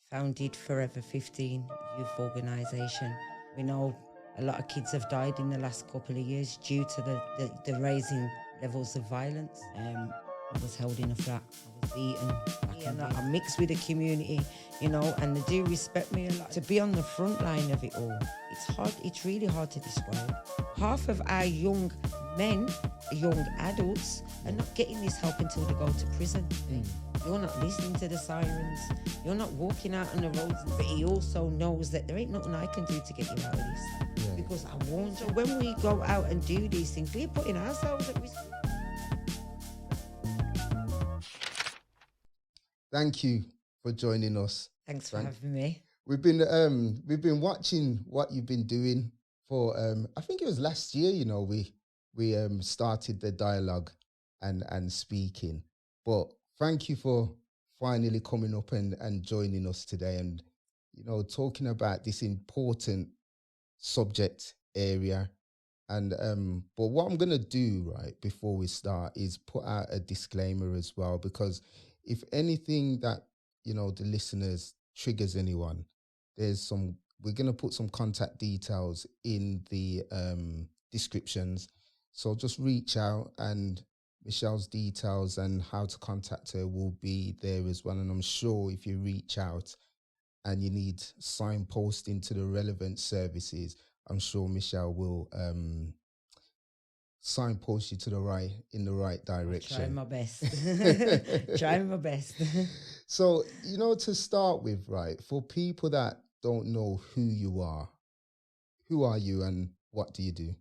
founded Forever 15 youth organisation. We know a lot of kids have died in the last couple of years due to the raising levels of violence. I was held in a flat, I was beaten, and I mixed with the community, you know, and they do respect me a lot. To be on the front line of it all, it's really hard to describe. Half of our young men, young adults, are not getting this help until they go to prison. You're not listening to the sirens. You're not walking out on the roads. But he also knows that there ain't nothing I can do to get you out of this. Yeah. Because I warned you. When we go out and do these things, we're putting ourselves at risk. Thank you for joining us. Thanks for having me. We've been watching what you've been doing for I think it was last year, you know, we started the dialogue and speaking. But thank you for finally coming up and joining us today and, you know, talking about this important subject area. And but what I'm gonna do right before we start is put out a disclaimer as well, because if anything that, you know, the listeners triggers anyone, we're gonna put some contact details in the descriptions. So just reach out, and Michelle's details and how to contact her will be there as well. And I'm sure if you reach out and you need signposting to the relevant services, I'm sure Michelle will signpost you to in the right direction. Trying my best. Trying my best. So, you know, to start with, right, for people that don't know who are you and what do you do?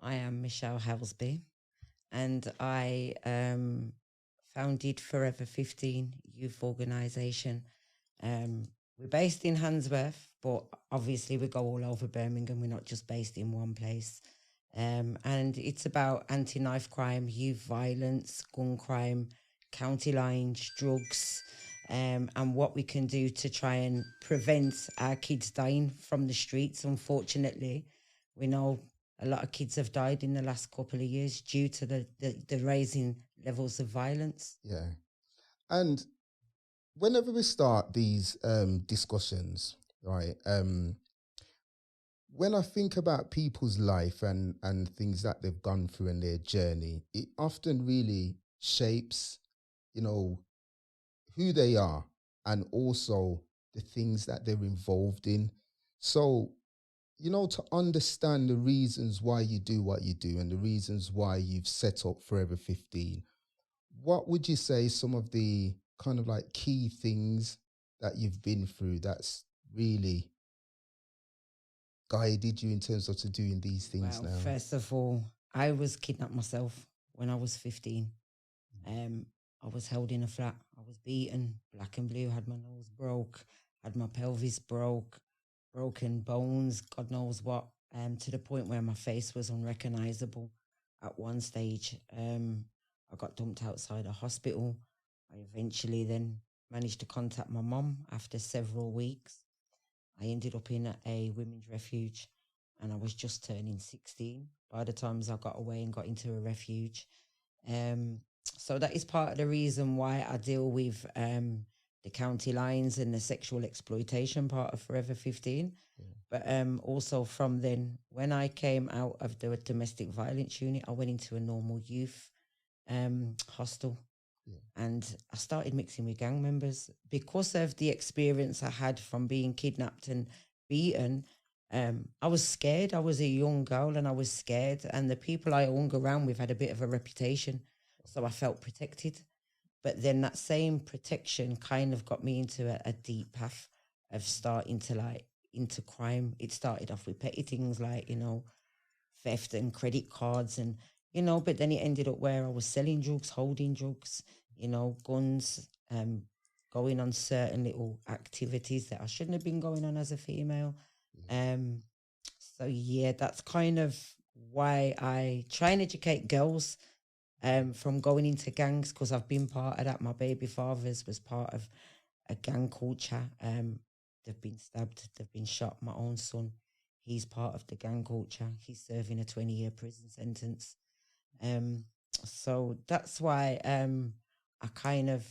I am Michelle Halsby, and I founded Forever 15 youth organisation. We're based in Handsworth, but obviously we go all over Birmingham. We're not just based in one place. And it's about anti-knife crime, youth violence, gun crime, county lines, drugs, and what we can do to try and prevent our kids dying from the streets. Unfortunately, we know a lot of kids have died in the last couple of years due to the raising levels of violence. Yeah. And whenever we start these discussions, right, when I think about people's life and things that they've gone through in their journey, it often really shapes, you know, who they are and also the things that they're involved in. So, you know, to understand the reasons why you do what you do and the reasons why you've set up Forever 15, what would you say some of the kind of like key things that you've been through that's really guided you in terms of to doing these things now? First of all, I was kidnapped myself when I was 15. I was held in a flat. I was beaten, black and blue, had my nose broke, had my pelvis broke, broken bones, God knows what, to the point where my face was unrecognizable at one stage. I got dumped outside a hospital. I eventually then managed to contact my mum after several weeks. I ended up in a women's refuge, and I was just turning 16 by the time I got away and got into a refuge. So that is part of the reason why I deal with the county lines and the sexual exploitation part of Forever 15. Yeah. But also from then, when I came out of the domestic violence unit, I went into a normal youth hostel. Yeah. And I started mixing with gang members because of the experience I had from being kidnapped and beaten. I was scared. I was a young girl and I was scared. And the people I hung around with had a bit of a reputation. So I felt protected. But then that same protection kind of got me into a deep path of starting to into crime. It started off with petty things like, you know, theft and credit cards and, you know, but then it ended up where I was selling drugs, holding drugs, you know, guns, going on certain little activities that I shouldn't have been going on as a female. So yeah, that's kind of why I try and educate girls from going into gangs, because I've been part of that. My baby fathers was part of a gang culture. They've been stabbed, they've been shot. My own son, he's part of the gang culture. He's serving a 20-year prison sentence. So that's why I kind of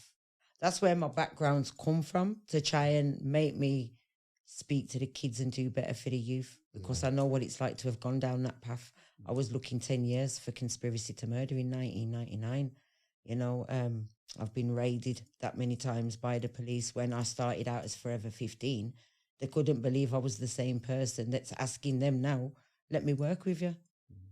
that's where my backgrounds come from, to try and make me speak to the kids and do better for the youth, because I know what it's like to have gone down that path. I was looking 10 years for conspiracy to murder in 1999. You know, I've been raided that many times by the police. When I started out as Forever 15, they couldn't believe I was the same person that's asking them now, let me work with you,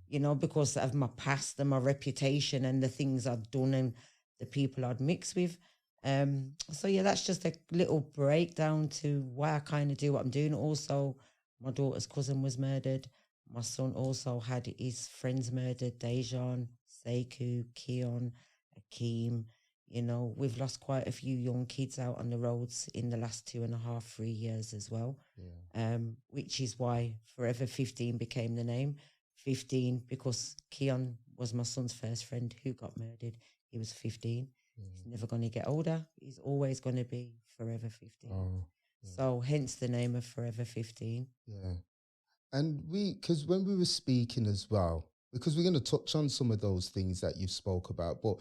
you know, because of my past and my reputation and the things I'd done and the people I'd mixed with. So yeah, that's just a little breakdown to why I kind of do what I'm doing. Also, my daughter's cousin was murdered. My son also had his friends murdered, Dejan, Sekou, Keon, Akeem. You know, we've lost quite a few young kids out on the roads in the last 2.5, 3 years as well. Which is why Forever 15 became the name. 15 because Keon was my son's first friend who got murdered. He was 15. He's never going to get older. He's always going to be Forever 15. Oh, So hence the name of Forever 15. yeah. And because when we were speaking as well, because we're going to touch on some of those things that you spoke about, but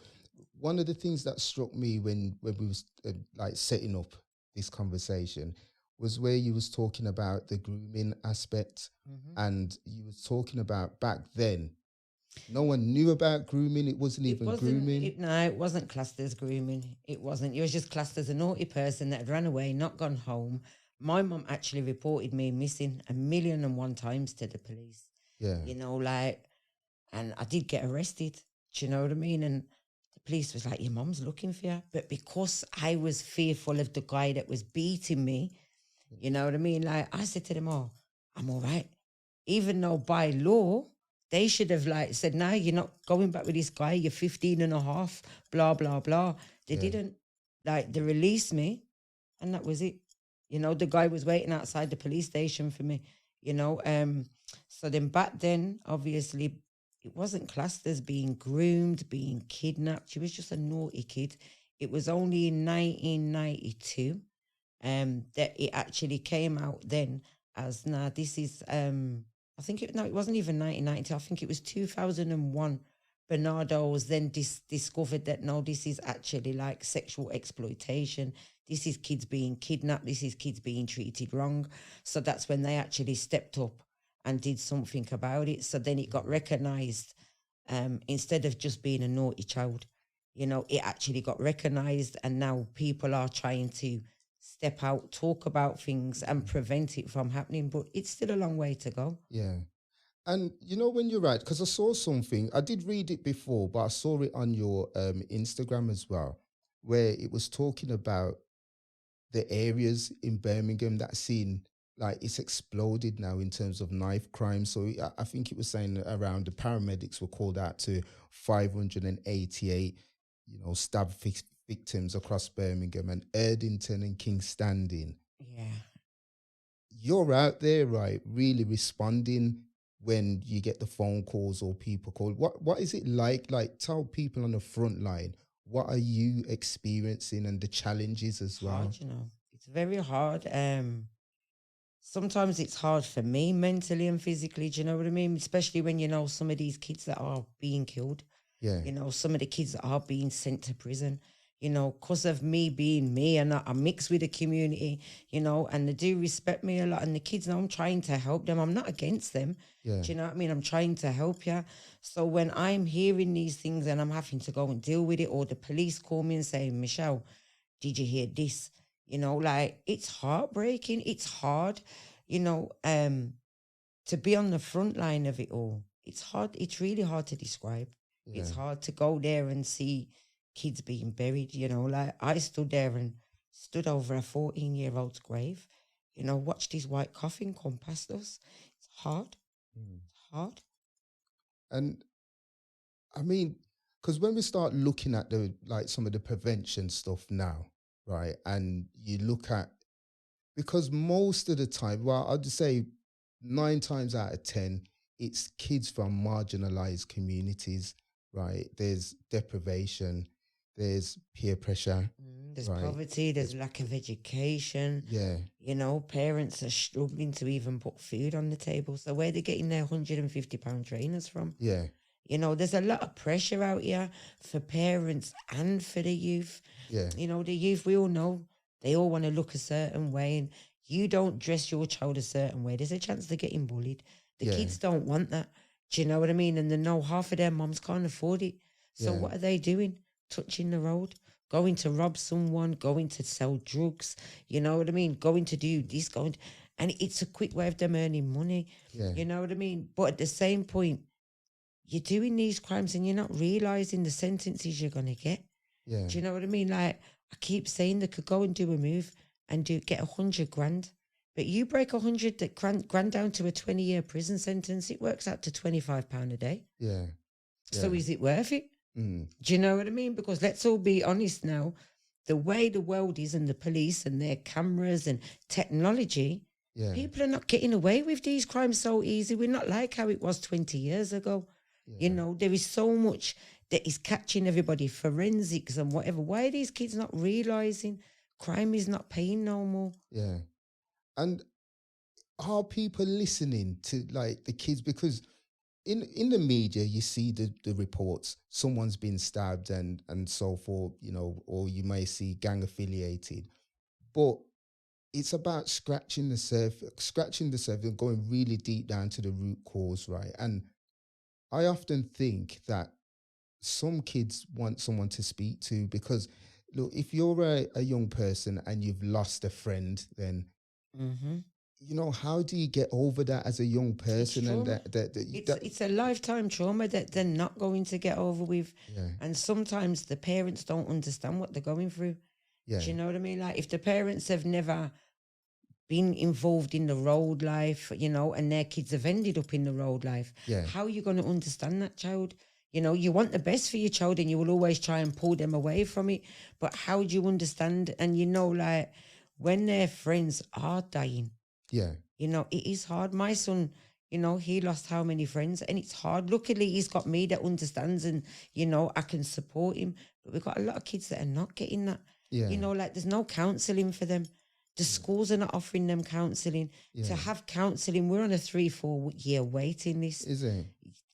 one of the things that struck me when we was like setting up this conversation was where you was talking about the grooming aspect, and you was talking about back then, no one knew about grooming. It wasn't even grooming. No, it wasn't classed as grooming. It wasn't. You was just classed as a naughty person that had run away, not gone home. My mum actually reported me missing 1,000,001 times to the police. Yeah. You know, like, and I did get arrested. Do you know what I mean? And the police was like, your mum's looking for you. But because I was fearful of the guy that was beating me, you know what I mean? Like, I said to them, oh, I'm all right. Even though by law, they should have like said, no, you're not going back with this guy. You're 15 and a half, blah, blah, blah. They didn't. Like, they released me and that was it. You know, the guy was waiting outside the police station for me, you know. So then back then, obviously, it wasn't classed as being groomed, being kidnapped. She was just a naughty kid. It was only in 1992 that it actually came out then as, this is, I think it wasn't even 1992. I think it was 2001. Bernardo was then discovered that, no, this is actually like sexual exploitation. This is kids being kidnapped. This is kids being treated wrong. So that's when they actually stepped up and did something about it. So then it got recognized, instead of just being a naughty child, you know, it actually got recognized, and now people are trying to step out, talk about things and prevent it from happening. But it's still a long way to go. Yeah. And you know, when you're right, because I saw something, I did read it before, but I saw it on your Instagram as well, where it was talking about the areas in Birmingham that seen like it's exploded now in terms of knife crime. So I think it was saying around the paramedics were called out to 588, you know, victims across Birmingham, and Erdington and King Standing. Yeah. You're out there, right, really responding when you get the phone calls or people call. What is it like? Like, tell people on the front line, what are you experiencing and the challenges as well? Hard, you know. It's very hard. Sometimes it's hard for me mentally and physically, do you know what I mean? Especially when you know some of these kids that are being killed. Yeah. You know, some of the kids that are being sent to prison, you know, because of me being me, and I'm mixed with the community, you know, and they do respect me a lot. And the kids know I'm trying to help them. I'm not against them. Yeah. Do you know what I mean? I'm trying to help you. So when I'm hearing these things and I'm having to go and deal with it, or the police call me and say, Michelle, did you hear this? You know, like, it's heartbreaking. It's hard, you know, to be on the front line of it all. It's hard. It's really hard to describe. Yeah. It's hard to go there and see kids being buried, you know. Like, I stood there and stood over a 14-year-old's grave, you know, watched his white coffin come past us. It's hard. It's hard. And I mean, because when we start looking at the like some of the prevention stuff now, right, and you look at, because most of the time, well, I'd say 9 times out of 10, it's kids from marginalized communities, right? There's deprivation, there's peer pressure. There's right? poverty, there's lack of education. Yeah. You know, parents are struggling to even put food on the table. So where are they getting their £150 trainers from? Yeah. You know, there's a lot of pressure out here for parents and for the youth. Yeah. You know, the youth, we all know, they all want to look a certain way, and you don't dress your child a certain way, there's a chance they're getting bullied. The Yeah. kids don't want that. Do you know what I mean? And they know half of their moms can't afford it. So Yeah. what are they doing? Touching the road, going to rob someone, going to sell drugs. You know what I mean? Going to do this, and it's a quick way of them earning money. Yeah. You know what I mean? But at the same point, you're doing these crimes and you're not realizing the sentences you're gonna get. Yeah. Do you know what I mean? Like, I keep saying they could go and do a move and get 100 grand. But you break 100 grand down to a 20-year prison sentence, it works out to £25 a day. Yeah. So is it worth it? Mm. Do you know what I mean? Because let's all be honest now, the way the world is and the police and their cameras and technology, Yeah. people are not getting away with these crimes so easy. We're not like how it was 20 years ago. Yeah. You know, there is so much that is catching everybody, forensics and whatever. Why are these kids not realising crime is not paying no more? Yeah. And are people listening to like the kids? Because in the media, you see the reports, someone's been stabbed and so forth, you know, or you may see gang affiliated. But it's about scratching the surface and going really deep down to the root cause, right? And I often think that some kids want someone to speak to because, look, if you're a young person and you've lost a friend, then, you know, how do you get over that as a young person? And it's a lifetime trauma that they're not going to get over with. Yeah. And sometimes the parents don't understand what they're going through. Yeah. Do you know what I mean? Like, if the parents have never been involved in the road life, you know, and their kids have ended up in the road life, how are you going to understand that child? You know, you want the best for your child and you will always try and pull them away from it. But how do you understand? And, you know, like, when their friends are dying, you know, it is hard. My son, you know, he lost how many friends, and it's hard. Luckily, he's got me that understands, and, you know, I can support him. But we've got a lot of kids that are not getting that. You know, like, there's no counselling for them. The schools are not offering them counselling. To have counselling, we're on a 3-4 year waiting list. Is it?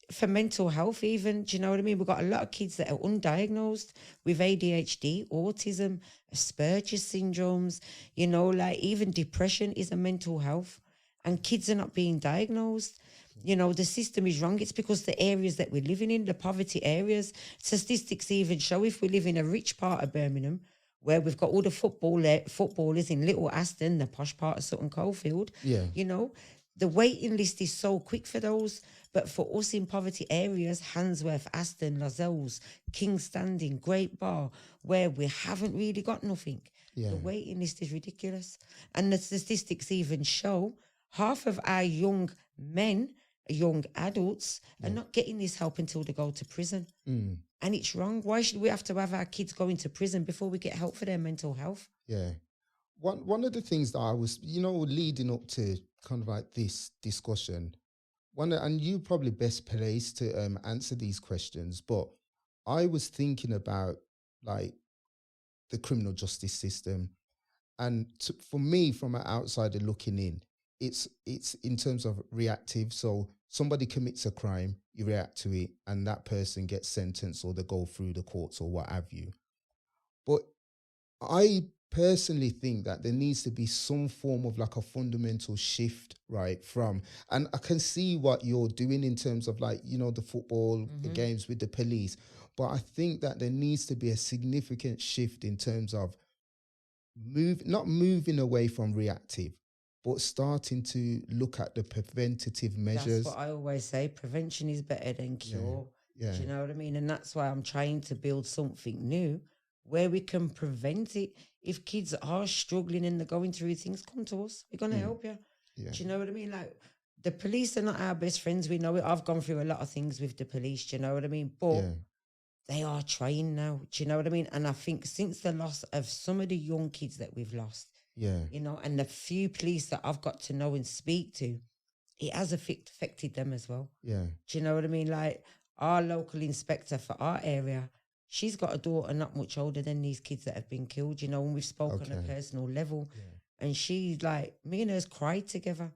For mental health even, do you know what I mean? We've got a lot of kids that are undiagnosed with ADHD, autism, Asperger's syndromes, you know, like even depression is a mental health, and kids are not being diagnosed. You know, the system is wrong. It's because the areas that we're living in, the poverty areas, statistics even show if we live in a rich part of Birmingham, where we've got all the footballers in Little Aston, the posh part of Sutton Coldfield, you know, the waiting list is so quick for those. But for us in poverty areas, Handsworth, Aston, Lozells, King's Standing, Great Bar, where we haven't really got nothing, the waiting list is ridiculous. And the statistics even show half of our young men, young adults, are not getting this help until they go to prison. And it's wrong. Why should we have to have our kids go into prison before we get help for their mental health? Yeah. One of the things that I was, you know, leading up to kind of like this discussion, and you probably best placed to answer these questions, but I was thinking about like the criminal justice system. And for me, from an outsider looking in, it's in terms of reactive. So somebody commits a crime, you react to it, and that person gets sentenced or they go through the courts or what have you. But I personally think that there needs to be some form of like a fundamental shift, right? And I can see what you're doing in terms of like, you know, the football, the games with the police. But I think that there needs to be a significant shift in terms of not moving away from reactive, but starting to look at the preventative measures. That's what I always say. Prevention is better than cure. Yeah. Do you know what I mean? And that's why I'm trying to build something new where we can prevent it. If kids are struggling and they're going through things, come to us. We're going to help you. Yeah. Do you know what I mean? Like, the police are not our best friends. We know it. I've gone through a lot of things with the police. Do you know what I mean? But they are trying now. Do you know what I mean? And I think since the loss of some of the young kids that we've lost, you know, and the few police that I've got to know and speak to, it has affected them as well. Yeah. Do you know what I mean? Like, our local inspector for our area, she's got a daughter not much older than these kids that have been killed, you know, and we've spoken on a personal level. And she's like, me and her's cried together,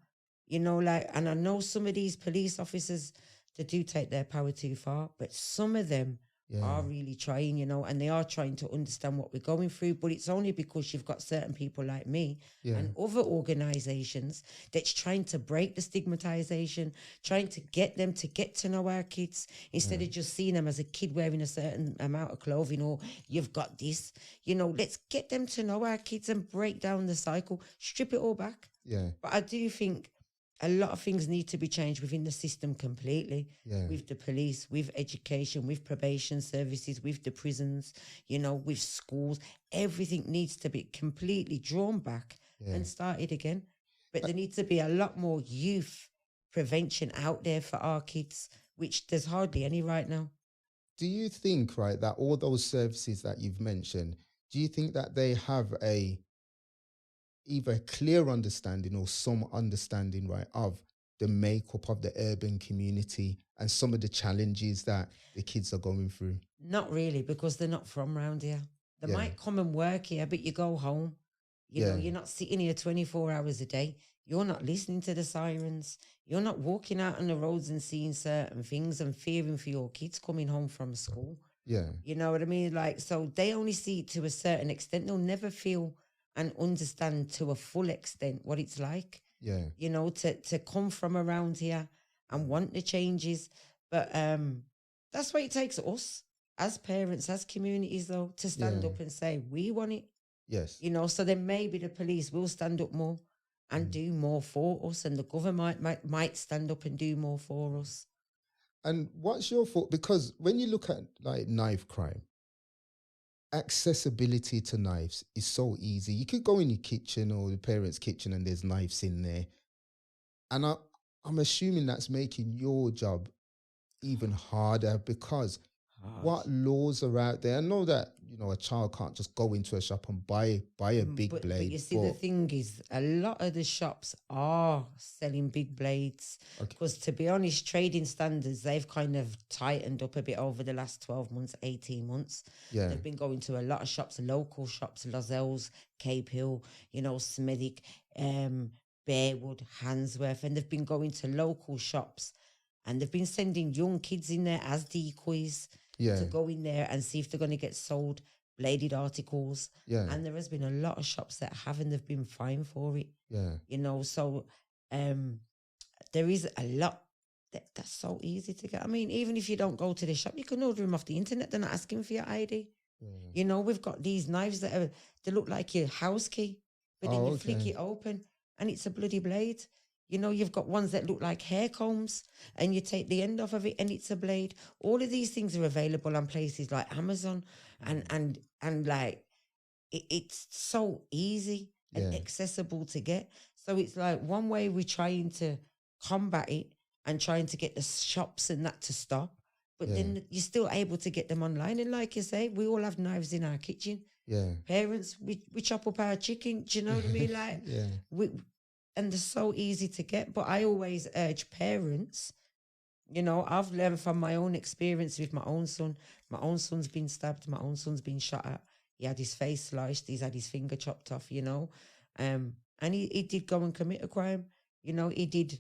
you know, like, and I know some of these police officers, they do take their power too far. But some of them are really trying, you know, and they are trying to understand what we're going through. But it's only because you've got certain people like me and other organizations that's trying to break the stigmatization, trying to get them to get to know our kids instead of just seeing them as a kid wearing a certain amount of clothing or you've got this. You know, let's get them to know our kids and break down the cycle, strip it all back. Yeah. But I do think a lot of things need to be changed within the system completely, with the police, with education, with probation services, with the prisons, you know, with schools. Everything needs to be completely drawn back and started again. But there needs to be a lot more youth prevention out there for our kids, which there's hardly any right now. Do you think, right, that all those services that you've mentioned, do you think that they have either a clear understanding or some understanding, right, of the makeup of the urban community and some of the challenges that the kids are going through? Not really, because they're not from around here. They might come and work here, but you go home. You know, you're not sitting here 24 hours a day. You're not listening to the sirens. You're not walking out on the roads and seeing certain things and fearing for your kids coming home from school. Yeah. You know what I mean? Like, so they only see it to a certain extent. They'll never feel and understand to a full extent what it's like. Yeah. You know, to come from around here and want the changes. But that's why it takes us as parents, as communities, though, to stand up and say, we want it. Yes. You know, so then maybe the police will stand up more and do more for us, and the government might stand up and do more for us. And what's your thought? Because when you look at like knife crime, accessibility to knives is so easy. You could go in your kitchen or the parents' kitchen and there's knives in there. And I'm assuming that's making your job even harder because what laws are out there? I know that, you know, a child can't just go into a shop and buy a big blade. But you see, the thing is, a lot of the shops are selling big blades because, to be honest, trading standards, they've kind of tightened up a bit over the last 12 months, 18 months. Yeah. They've been going to a lot of shops, local shops, Lozells, Cape Hill, you know, Smethwick, Bearwood, Handsworth, and they've been going to local shops and they've been sending young kids in there as decoys to go in there and see if they're going to get sold bladed articles. Yeah. And there has been a lot of shops that haven't, they've been fined for it. Yeah. You know, so there is a lot that's so easy to get. I mean, even if you don't go to the shop, you can order them off the internet. They're not asking for your ID. Yeah. You know, we've got these knives that they look like your house key, but then you flick it open and it's a bloody blade. You know, you've got ones that look like hair combs and you take the end off of it and it's a blade. All of these things are available on places like Amazon and like it's so easy and accessible to get. So it's like one way we're trying to combat it and trying to get the shops and that to stop. But then you're still able to get them online. And like you say, we all have knives in our kitchen. Yeah. Parents, we chop up our chicken. Do you know what I mean? Like, and they're so easy to get. But I always urge parents, you know, I've learned from my own experience with my own son. My own son's been stabbed. My own son's been shot at. He had his face sliced. He's had his finger chopped off, you know. And he did go and commit a crime. You know, he did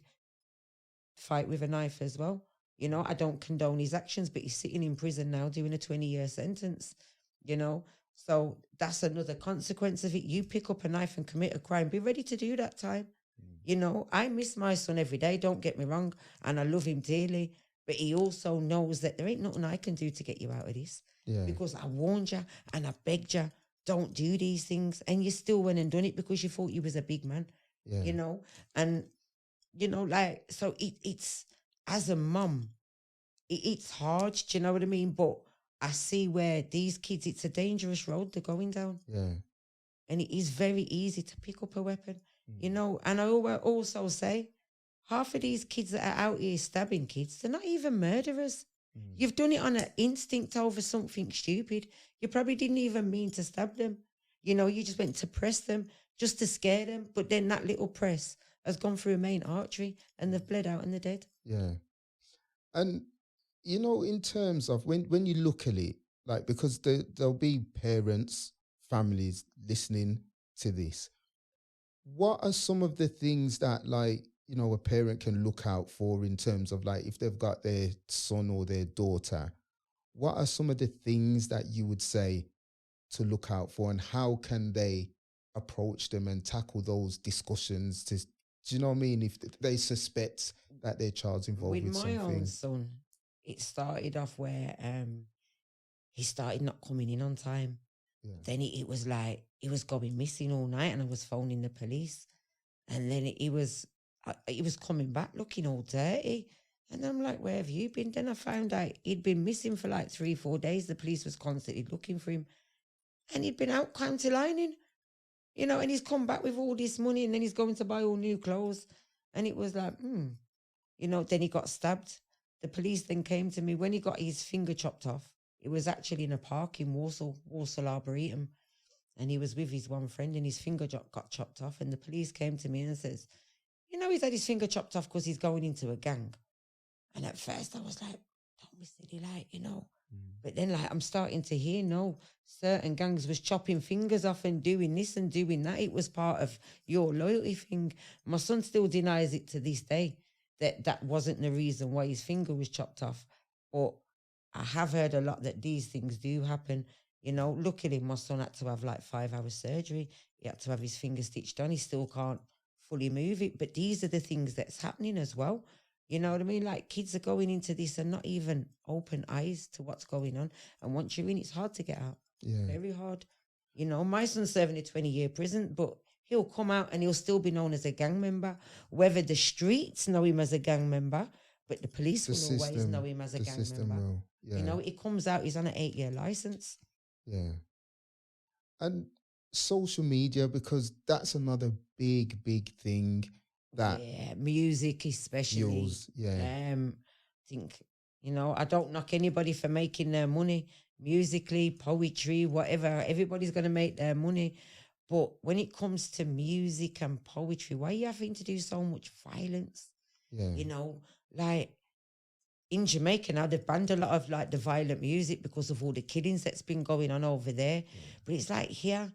fight with a knife as well. You know, I don't condone his actions, but he's sitting in prison now doing a 20-year sentence, you know. So that's another consequence of it. You pick up a knife and commit a crime, be ready to do that time. You know, I miss my son every day, don't get me wrong, and I love him dearly, but he also knows that there ain't nothing I can do to get you out of this. Yeah. Because I warned you and I begged you, don't do these things, and you still went and done it because you thought you was a big man, you know? And, you know, like, so it's, as a mum, it's hard, do you know what I mean? But I see where these kids, it's a dangerous road they're going down. Yeah. And it is very easy to pick up a weapon. You know, and I also say, half of these kids that are out here stabbing kids, they're not even murderers. You've done it on an instinct over something stupid. You probably didn't even mean to stab them. You know, you just went to press them just to scare them. But then that little press has gone through a main artery and they've bled out and they're dead. Yeah. And, you know, in terms of when you look at it, like, because there'll be parents, families listening to this. What are some of the things that, like, you know, a parent can look out for in terms of like if they've got their son or their daughter, what are some of the things that you would say to look out for, and how can they approach them and tackle those discussions to, do you know what I mean, if they suspect that their child's involved With with my own something? son, it started off where he started not coming in on time. Yeah. Then it was like he was going missing all night, and I was phoning the police. And then he was coming back looking all dirty. And I'm like, where have you been? Then I found out he'd been missing for like 3-4 days. The police was constantly looking for him. And he'd been out county lining, you know, and he's come back with all this money, and then he's going to buy all new clothes. And it was like, you know, then he got stabbed. The police then came to me when he got his finger chopped off. It was actually in a park in Walsall Arboretum. And he was with his one friend, and his finger got chopped off. And the police came to me and says, you know, he's had his finger chopped off because he's going into a gang. And at first I was like, don't be silly, like, you know. But then, like, I'm starting to hear, no, certain gangs was chopping fingers off and doing this and doing that. It was part of your loyalty thing. My son still denies it to this day, that wasn't the reason why his finger was chopped off. But I have heard a lot that these things do happen. You know, luckily my son had to have like 5 hours surgery. He had to have his finger stitched on. He still can't fully move it. But these are the things that's happening as well. You know what I mean? Like, kids are going into this and not even open eyes to what's going on. And once you're in, it's hard to get out. Yeah. Very hard. You know, my son's serving a 20-year prison, but he'll come out and he'll still be known as a gang member. Whether the streets know him as a gang member, but the police will always know him as a gang member. Yeah. You know, he comes out, he's on an 8-year license. Yeah. And social media, because that's another big thing that music especially. fuels, I think, you know, I don't knock anybody for making their money musically, poetry, whatever. Everybody's going to make their money. But when it comes to music and poetry, why are you having to do so much violence? Yeah. You know, like in Jamaica now, they've banned a lot of like the violent music because of all the killings that's been going on over there. But it's like here,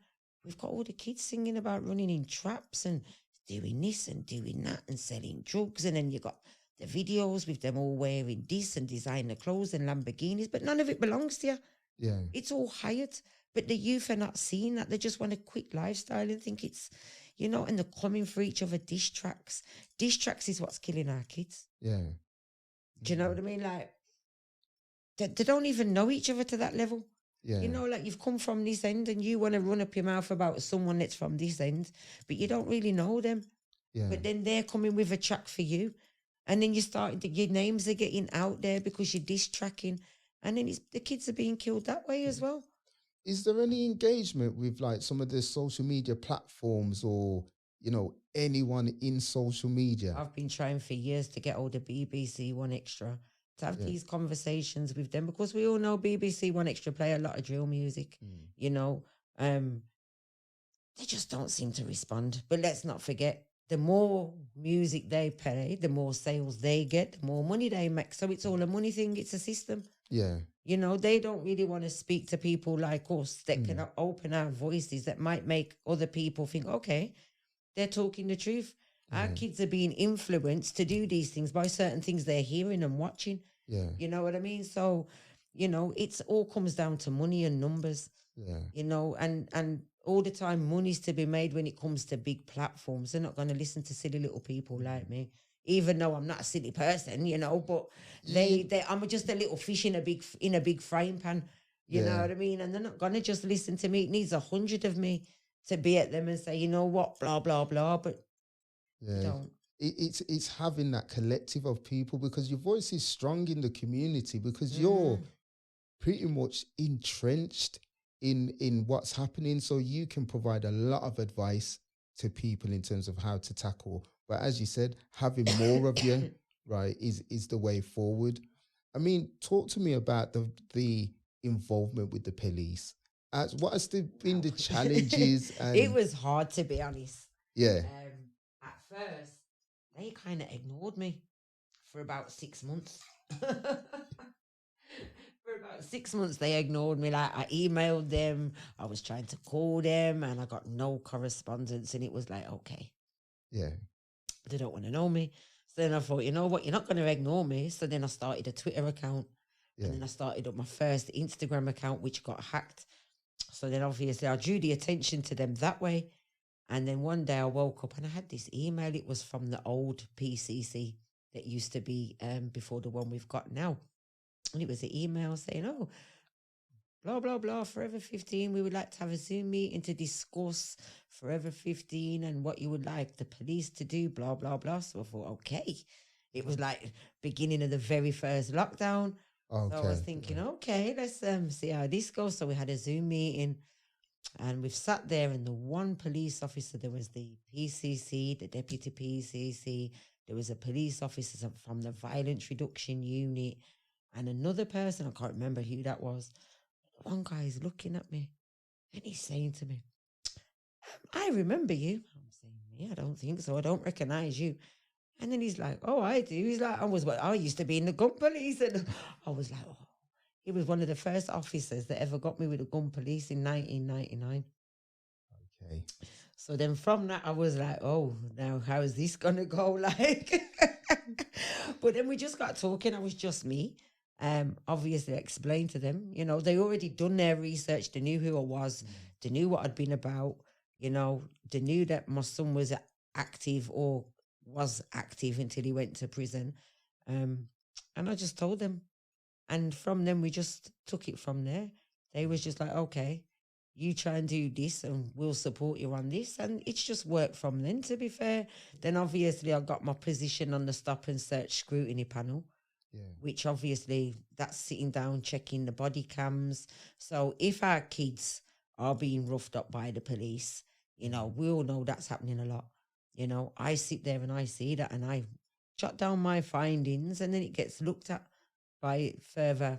we've got all the kids singing about running in traps and doing this and doing that and selling drugs. And then you got the videos with them all wearing this and designer clothes and Lamborghinis, but none of it belongs to you. Yeah. It's all hired. But the youth are not seeing that. They just want a quick lifestyle and think it's, you know, and they're coming for each other. Diss tracks. Diss tracks is what's killing our kids. Yeah. Do you know what I mean? Like, they don't even know each other to that level. Yeah. You know, like you've come from this end and you want to run up your mouth about someone that's from this end, but you don't really know them. Yeah. But then they're coming with a track for you. And then your names are getting out there because you're diss tracking. And then the kids are being killed that way as well. Is there any engagement with like some of the social media platforms or, you know, anyone in social media? I've been trying for years to get hold of BBC One Extra to have these conversations with them, because we all know BBC One Extra play a lot of drill music, you know. They just don't seem to respond. But let's not forget, the more music they play, the more sales they get, the more money they make. So it's all a money thing. It's a system. Yeah. You know, they don't really want to speak to people like us that can open our voices that might make other people think, okay, they're talking the truth. Our kids are being influenced to do these things by certain things they're hearing and watching. Yeah. You know what I mean? So, you know, it's all comes down to money and numbers. Yeah. You know, and all the time money's to be made when it comes to big platforms. They're not going to listen to silly little people like me, even though I'm not a silly person, you know, but I'm just a little fish in a big frying pan. You know what I mean? And they're not going to just listen to me. It needs 100 of me to be at them and say, you know what, blah, blah, blah. But you don't. It's having that collective of people, because your voice is strong in the community, because you're pretty much entrenched in what's happening. So you can provide a lot of advice to people in terms of how to tackle. But as you said, having more of you, right, is the way forward. I mean, talk to me about the involvement with the police. What has been the challenges? And it was hard, to be honest. Yeah. At first, they kind of ignored me for about 6 months. For about 6 months, they ignored me. Like, I emailed them, I was trying to call them, and I got no correspondence. And it was like, okay. Yeah. They don't want to know me. So then I thought, you know what, you're not going to ignore me. So then I started a Twitter account. Yeah. And then I started up my first Instagram account, which got hacked. So then obviously I drew the attention to them that way. And then one day I woke up and I had this email. It was from the old PCC that used to be before the one we've got now. And it was an email saying, oh, blah, blah, blah, Forever 15. We would like to have a Zoom meeting to discuss Forever 15 and what you would like the police to do, blah, blah, blah. So I thought, okay. It was like beginning of the very first lockdown. Okay. So I was thinking, okay, let's see how this goes. So we had a Zoom meeting and we've sat there, and the one police officer, there was the PCC, the deputy PCC, there was a police officer from the violence reduction unit, and another person, I can't remember who that was. One guy is looking at me and he's saying to me, I remember you. I'm saying, me, I don't think so. I don't recognize you. And then he's like, oh, I do. He's like, I used to be in the gun police. And I was like, oh, he was one of the first officers that ever got me with the gun police in 1999. Okay. So then from that, I was like, oh, now how is this going to go? Like, but then we just got talking. I was just me. Obviously explained to them, you know, they already done their research. They knew who I was. They knew what I'd been about. You know, they knew that my son was active or was active until he went to prison. And I just told them. And from them, we just took it from there. They was just like, okay, you try and do this and we'll support you on this. And it's just worked from then, to be fair. Then obviously I got my position on the stop and search scrutiny panel. Yeah. Which obviously that's sitting down, checking the body cams. So if our kids are being roughed up by the police, you know, we all know that's happening a lot. You know, I sit there and I see that and I jot down my findings, and then it gets looked at by further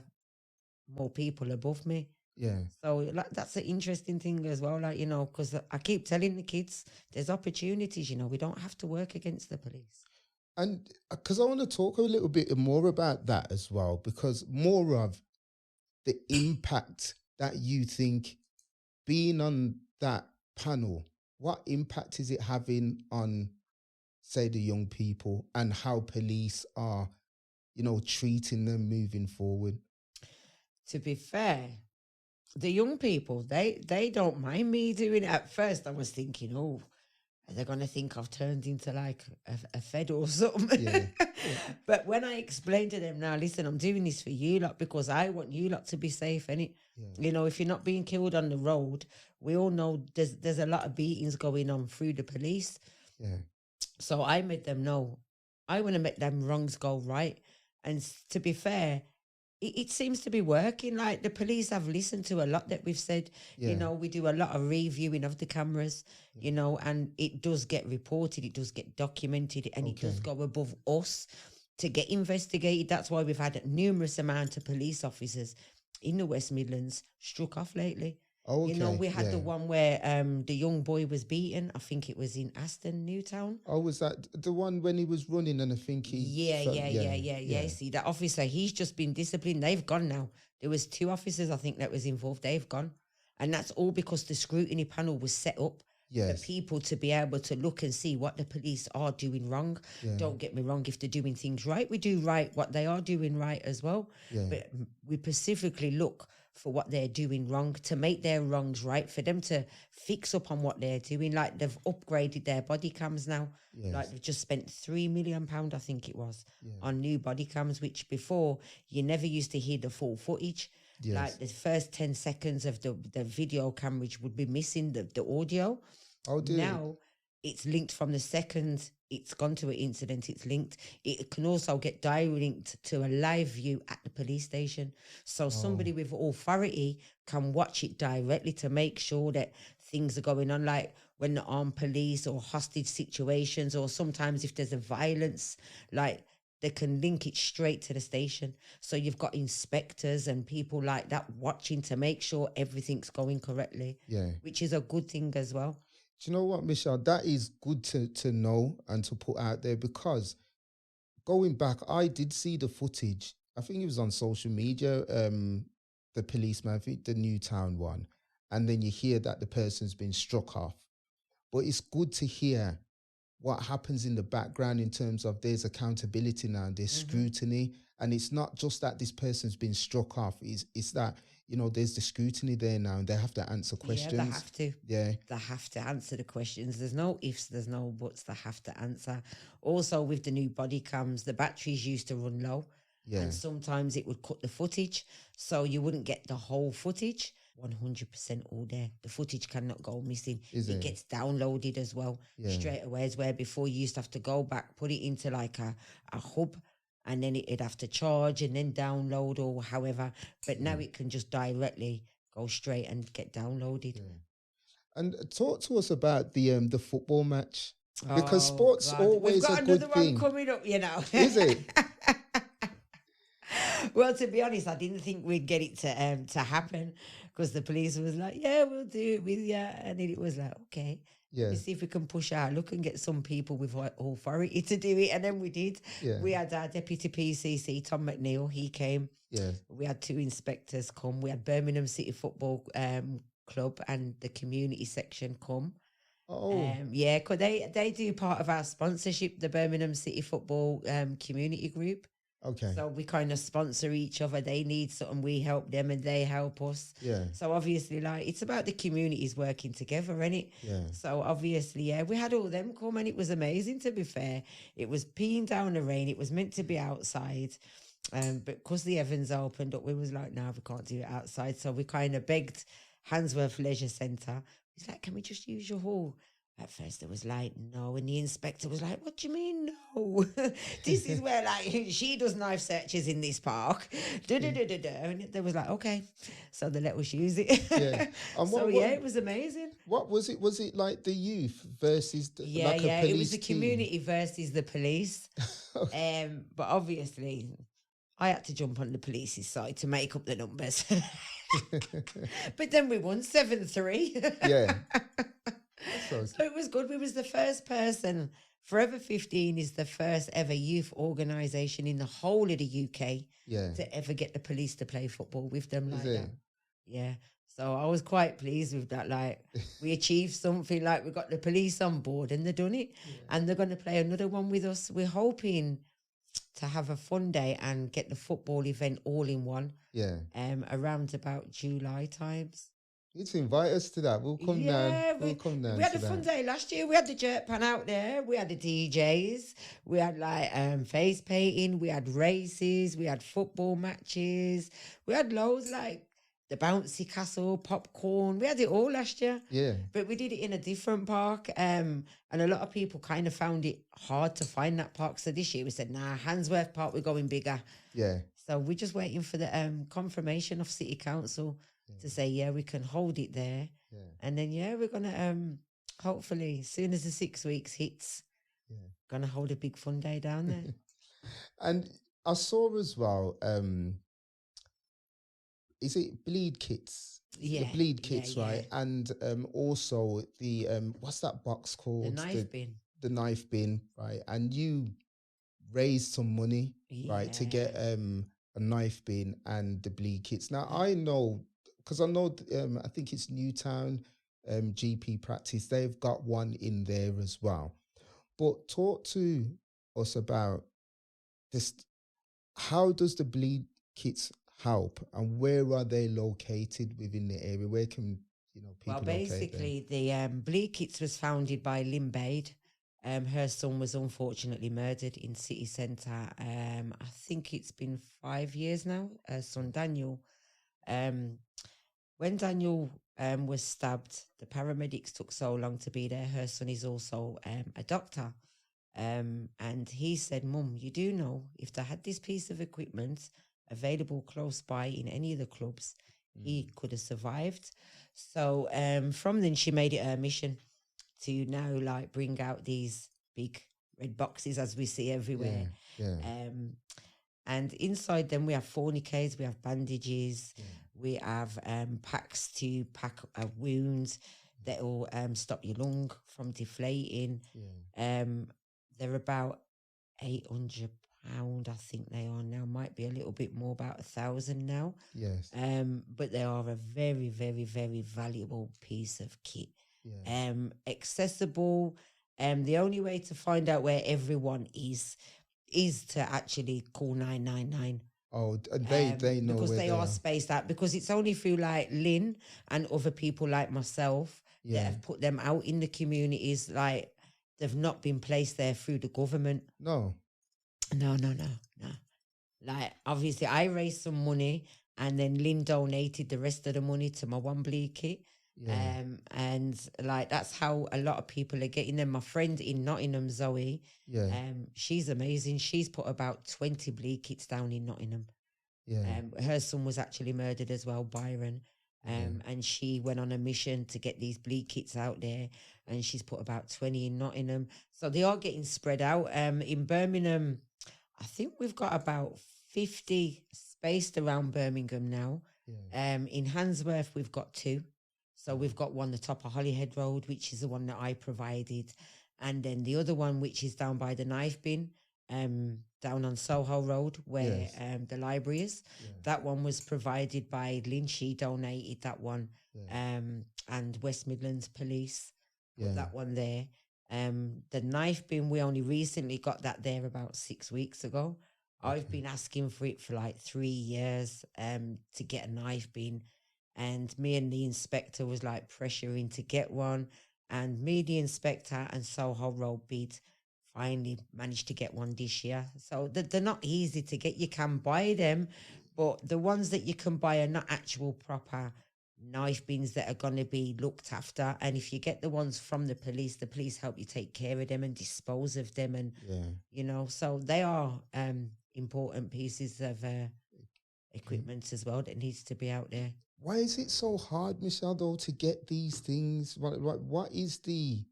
more people above me. Yeah. So like that's an interesting thing as well. Like, you know, because I keep telling the kids there's opportunities, you know, we don't have to work against the police. And because I want to talk a little bit more about that as well, because more of the impact that you think being on that panel, what impact is it having on, say, the young people and how police are, you know, treating them moving forward? To be fair, the young people, they don't mind me doing it. At first, I was thinking, oh, are they going to think I've turned into like a fed or something? Yeah. But when I explained to them, now, listen, I'm doing this for you lot because I want you lot to be safe, innit? Yeah. You know, if you're not being killed on the road, we all know there's a lot of beatings going on through the police. Yeah. So I made them know I want to make them wrongs go right. And to be fair, it seems to be working. Like the police have listened to a lot that we've said. Yeah. You know, we do a lot of reviewing of the cameras, you know, and it does get reported, it does get documented, and it does go above us to get investigated. That's why we've had numerous amount of police officers in the West Midlands struck off lately. You know, we had the one where the young boy was beaten. I think it was in Aston, Newtown. Oh, was that the one when he was running and I think he... Yeah. See, that officer, he's just been disciplined. They've gone now. There was 2 officers, I think, that was involved. They've gone. And that's all because the scrutiny panel was set up for people to be able to look and see what the police are doing wrong. Yeah. Don't get me wrong, if they're doing things right, we do right what they are doing right as well. Yeah. But we specifically look for what they're doing wrong, to make their wrongs right, for them to fix up on what they're doing. Like they've upgraded their body cams now. Yes. Like they've just spent £3 million, I think it was, on new body cams, which before you never used to hear the full footage. Yes. Like the first 10 seconds of the video coverage would be missing the audio. Oh, dear. Now it's linked from the second it's gone to an incident, it's linked. It can also get linked to a live view at the police station. So somebody with authority can watch it directly to make sure that things are going on, like when the armed police or hostage situations, or sometimes if there's a violence, like they can link it straight to the station. So you've got inspectors and people like that watching to make sure everything's going correctly, which is a good thing as well. Do you know what, Michelle? That is good to know and to put out there, because going back, I did see the footage. I think it was on social media, the policeman, the Newtown one. And then you hear that the person's been struck off. But it's good to hear what happens in the background in terms of there's accountability now, there's scrutiny, and it's not just that this person's been struck off. It's that, you know, there's the scrutiny there now, and they have to answer questions. Yeah, they have to. Yeah. They have to answer the questions. There's no ifs, there's no buts. They have to answer. Also, with the new body cams, the batteries used to run low. Yeah. And sometimes it would cut the footage. So you wouldn't get the whole footage 100% all there. The footage cannot go missing. It gets downloaded as well straight away, as where before you used to have to go back, put it into like a hub, and then it'd have to charge and then download or however. But now it can just directly go straight and get downloaded. Yeah. And talk to us about the football match, because sports always a good thing. We've got another one coming up, you know. Is it? Well, to be honest, I didn't think we'd get it to happen, because the police was like, yeah, we'll do it with you. And then it was like, okay, let's see if we can push our luck and get some people with authority to do it. And then we did. Yeah. We had our deputy PCC, Tom McNeil, he came. Yeah. We had 2 inspectors come. We had Birmingham City Football Club and the community section come. Oh. Yeah, because they do part of our sponsorship, the Birmingham City Football community group. Okay. So we kind of sponsor each other. They need something, we help them, and they help us. Yeah. So obviously, like, it's about the communities working together, innit? Yeah. So obviously, yeah, we had all them come, and it was amazing, to be fair. It was peeing down the rain. It was meant to be outside. But because the Evans opened up, we was like, no, we can't do it outside. So we kind of begged Handsworth Leisure Centre. He's like, can we just use your hall? At first it was like, no. And the inspector was like, what do you mean, no? This is where, like, she does knife searches in this park. And they was like, okay. So they let us use it. Yeah. So, it was amazing. What was it? Was it like the youth versus the police it was the community versus the police. But obviously, I had to jump on the police's side to make up the numbers. But then we won 7-3. Yeah. So it was good. We was the first person. Forever 15 is the first ever youth organisation in the whole of the UK to ever get the police to play football with them like that. Yeah. So I was quite pleased with that. Like, we achieved something, like we got the police on board and they've done it. Yeah. And they're going to play another one with us. We're hoping to have a fun day and get the football event all in one. Yeah. Around about July times. You need to invite us to that. We'll come down. We'll come down. We had a fun day last year. We had the jerk pan out there. We had the DJs. We had like face painting. We had races. We had football matches. We had loads, like the bouncy castle, popcorn. We had it all last year. Yeah. But we did it in a different park. And a lot of people kind of found it hard to find that park. So this year we said, nah, Handsworth Park, we're going bigger. Yeah. So we're just waiting for the confirmation of City Council to say, yeah, we can hold it there. Yeah. And then, we're going to, hopefully, as soon as the 6 weeks hits, going to hold a big fun day down there. And I saw as well, is it bleed kits? Yeah. The bleed kits, right? And also the, what's that box called? The knife bin. The knife bin, right? And you raised some money, right, to get a knife bin and the bleed kits. Now, I know, because I know, I think it's Newtown GP practice. They've got one in there as well. But talk to us about this. How does the bleed kits help, and where are they located within the area? Where can people Well, basically, the bleed kits was founded by Lynn Bade. Her son was unfortunately murdered in city centre. I think it's been 5 years now. Her son Daniel. When Daniel was stabbed, the paramedics took so long to be there. Her son is also a doctor. And he said, Mum, you do know, if they had this piece of equipment available close by in any of the clubs, he could have survived. So from then she made it her mission to now like bring out these big red boxes as we see everywhere. And inside them we have fornicates, we have bandages, we have packs to pack wounds that will stop your lung from deflating. They're about £800, I think they are now. Might be a little bit more, about 1,000 now. Yes. But they are a very, very, very valuable piece of kit. Accessible, The only way to find out where everyone is to actually call 999. Oh, they know Because where they they are are. spaced out. Because it's only through like Lynn and other people like myself that Yeah. have put them out in the communities. Like they've not been placed there through the government. No. No. Like obviously, I raised some money, and then Lynn donated the rest of the money to my one bleed kit. Yeah. And like that's how a lot of people are getting them. My friend in Nottingham, Zoe, Yeah. she's amazing. She's put about 20 bleed kits down in Nottingham. Yeah. Her son was actually murdered as well, Byron. And she went on a mission to get these bleed kits out there, and she's put about 20 in Nottingham. So they are getting spread out. In Birmingham, I think we've got about 50 spaced around Birmingham now. Yeah. In Handsworth, we've got 2. So we've got one the top of Holyhead Road, which is the one that I provided. And then the other one, which is down by the knife bin, down on Soho Road, where the library is. Yeah. That one was provided by Lynn. She donated that one. Yeah. And West Midlands Police put Yeah. that one there. The knife bin, we only recently got that there about 6 weeks ago. I've been asking for it for like 3 years to get a knife bin. And me and the inspector was like pressuring to get one. And me, the inspector, and Soho Road Bid finally managed to get one this year. So they're not easy to get. You can buy them, but the ones that you can buy are not actual proper knife bins that are going to be looked after. And if you get the ones from the police help you take care of them and dispose of them. And, you know, so they are important pieces of equipment as well that needs to be out there. Why is it so hard, Michelle, though, to get these things? What is the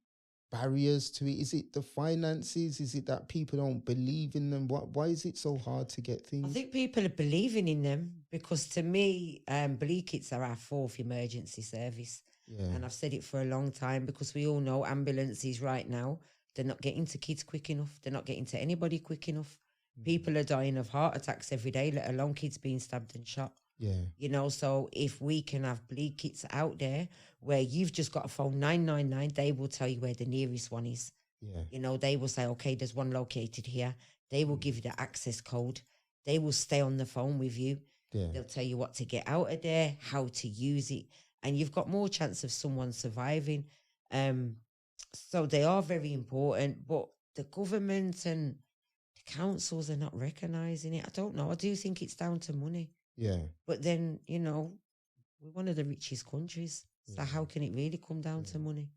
barriers to it? Is it the finances? Is it that people don't believe in them? Why is it so hard to get things? I think people are believing in them because to me, bleed kits are our 4th emergency service. Yeah. And I've said it for a long time because we all know ambulances right now, they're not getting to kids quick enough. They're not getting to anybody quick enough. People are dying of heart attacks every day, let alone kids being stabbed and shot. Yeah. You know, so if we can have bleed kits out there where you've just got to phone 999, they will tell you where the nearest one is. Yeah. You know, they will say, okay, there's one located here. They will give you the access code. They will stay on the phone with you. Yeah. They'll tell you what to get out of there, how to use it. And you've got more chance of someone surviving. So they are very important, but the government and the councils are not recognising it. I don't know. I do think it's down to money. Yeah. But then, you know, we're one of the richest countries. So how can it really come down to money?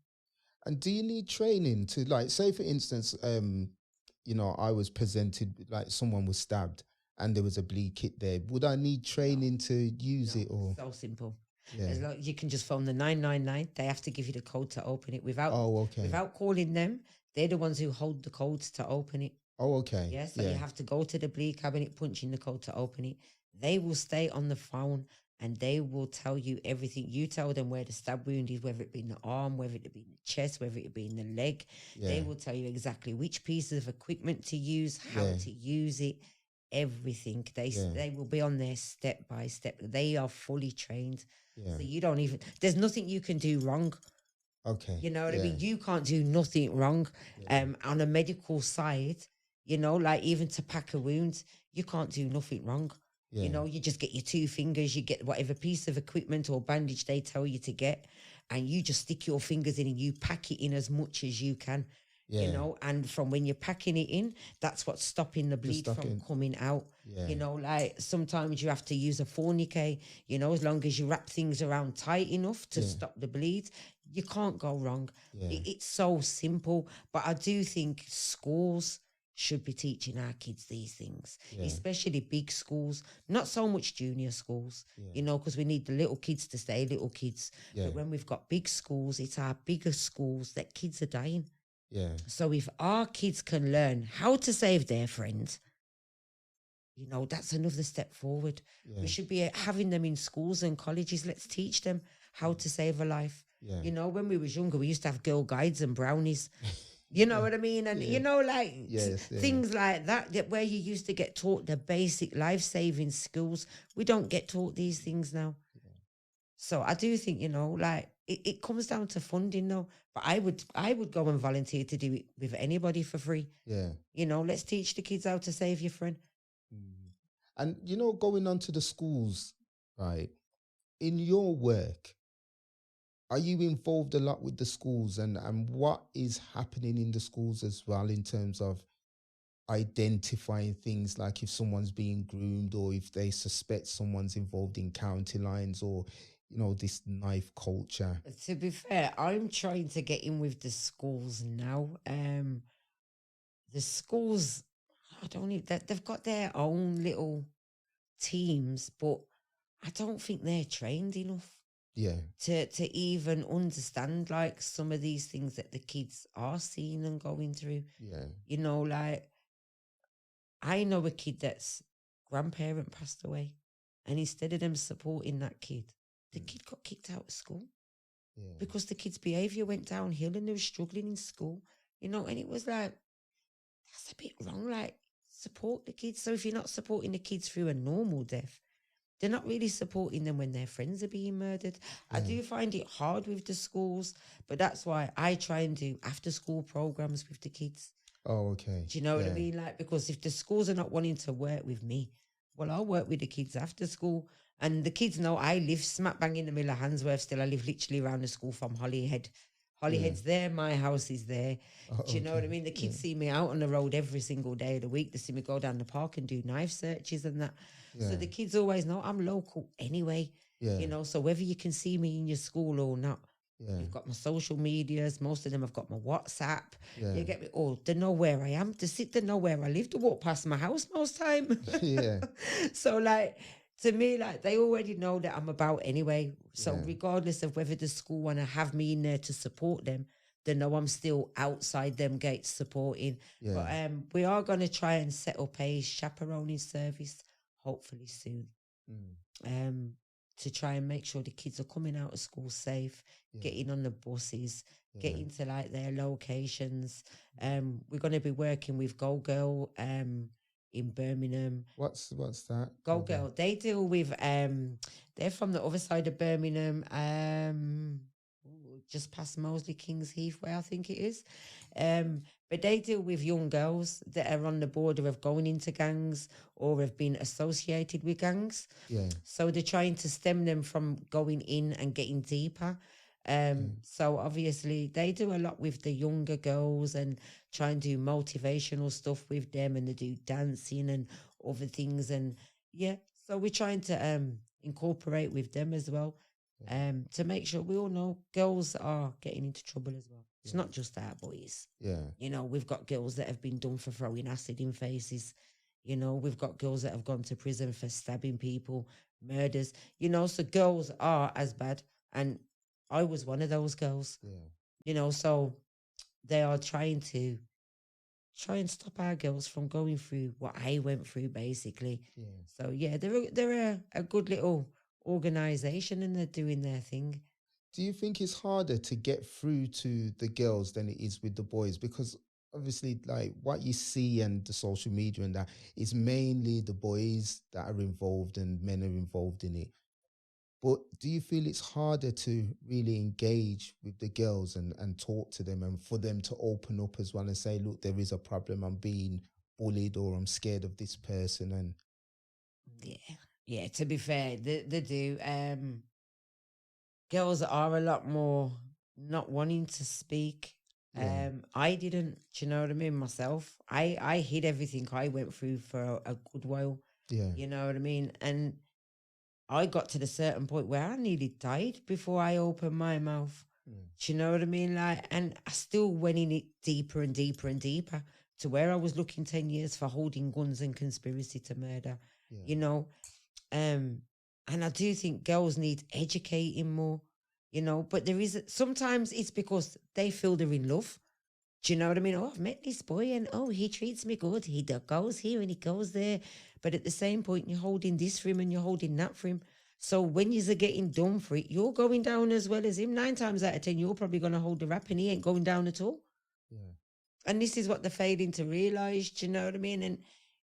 And do you need training to, like, say for instance, you know, I was presented, like someone was stabbed and there was a bleed kit there. Would I need training to use it or? So simple. Yeah. As long, you can just phone the 999. They have to give you the code to open it without without calling them. They're the ones who hold the codes to open it. Oh, okay. Yeah, so you have to go to the bleed cabinet, punch in the code to open it. They will stay on the phone and they will tell you everything. You tell them where the stab wound is, whether it be in the arm, whether it be in the chest, whether it be in the leg. They will tell you exactly which pieces of equipment to use, how to use it, everything. They will be on there step by step. They are fully trained. So you don't even, there's nothing you can do wrong. Okay. You know what I mean? You can't do nothing wrong. On a medical side, you know, like even to pack a wound, you can't do nothing wrong. You know, you just get your 2 fingers, you get whatever piece of equipment or bandage they tell you to get, and you just stick your fingers in and you pack it in as much as you can. You know, and from when you're packing it in, that's what's stopping the bleed from coming out. You know, like sometimes you have to use a tourniquet, you know, as long as you wrap things around tight enough to stop the bleed, you can't go wrong. It's so simple. But I do think schools should be teaching our kids these things, especially big schools, not so much junior schools, you know, because we need the little kids to stay little kids. But when we've got big schools, it's our bigger schools that kids are dying. So if our kids can learn how to save their friends, you know, that's another step forward. We should be having them in schools and colleges. Let's teach them how to save a life. You know, when we was younger, we used to have Girl Guides and brownies. You know what I mean? And, you know, like things like that where you used to get taught the basic life-saving skills. We don't get taught these things now. So I do think, you know, like it comes down to funding though. But I would go and volunteer to do it with anybody for free. Yeah. You know, let's teach the kids how to save your friend. And, you know, going on to the schools, right? In your work, are you involved a lot with the schools, and what is happening in the schools as well in terms of identifying things like if someone's being groomed or if they suspect someone's involved in county lines or, you know, this knife culture? To be fair, I'm trying to get in with the schools now. The schools, I don't even, they've got their own little teams, but I don't think they're trained enough. Yeah. To even understand like some of these things that the kids are seeing and going through. Yeah. You know, like I know a kid that's grandparent passed away, and instead of them supporting that kid, the kid got kicked out of school because the kid's behavior went downhill and they were struggling in school, you know, and it was like, that's a bit wrong. Like, support the kids. So if you're not supporting the kids through a normal death, they're not really supporting them when their friends are being murdered. I do find it hard with the schools, but that's why I try and do after school programs with the kids. Oh, okay. Do you know what I mean? Like, because if the schools are not wanting to work with me, well, I'll work with the kids after school. And the kids know I live smack bang in the middle of Handsworth still. I live literally around the school from Holyhead. Holyhead's there, my house is there. Do you know what I mean? The kids see me out on the road every single day of the week. They see me go down the park and do knife searches and that. So the kids always know I'm local anyway. You know, so whether you can see me in your school or not, you've got my social medias. Most of them have got my WhatsApp. You get me? Oh, they know where I am. They know where I live. They walk past my house most time. So like, to me, like they already know that I'm about anyway. So regardless of whether the school want to have me in there to support them, they know I'm still outside them gates supporting. But we are going to try and set up a chaperoning service, hopefully soon. To try and make sure the kids are coming out of school safe, getting on the buses, getting to like their locations. We're going to be working with Go Girl in Birmingham. What's that? Go Girl. They deal with they're from the other side of Birmingham, just past Moseley Kings Heath, where I think it is. But they deal with young girls that are on the border of going into gangs or have been associated with gangs. So they're trying to stem them from going in and getting deeper. So obviously they do a lot with the younger girls and try and do motivational stuff with them, and they do dancing and other things. And so we're trying to incorporate with them as well, to make sure we all know girls are getting into trouble as well. It's not just our boys. You know, we've got girls that have been done for throwing acid in faces. You know, we've got girls that have gone to prison for stabbing people, murders, you know, so girls are as bad. And I was one of those girls, you know, so they are trying to stop our girls from going through what I went through, basically. So, they're a good little organisation and they're doing their thing. Do you think it's harder to get through to the girls than it is with the boys? Because obviously, like what you see and the social media and that is mainly the boys that are involved and men are involved in it. But do you feel it's harder to really engage with the girls and talk to them and for them to open up as well and say, look, there is a problem, I'm being bullied or I'm scared of this person? And to be fair, they do. Girls are a lot more not wanting to speak. I didn't, do you know what I mean, myself? I hid everything I went through for a good while. You know what I mean? And I got to the certain point where I nearly died before I opened my mouth. Do you know what I mean? Like, and I still went in it deeper and deeper and deeper to where I was looking 10 years for holding guns and conspiracy to murder, you know? And I do think girls need educating more, you know, but sometimes it's because they feel they're in love. Do you know what I mean? Oh, I've met this boy and he treats me good. He goes here and he goes there. But at the same point, you're holding this for him and you're holding that for him. So when you're getting done for it, you're going down as well as him. 9 times out of 10, you're probably going to hold the rap and he ain't going down at all. And this is what they're failing to realise. Do you know what I mean? And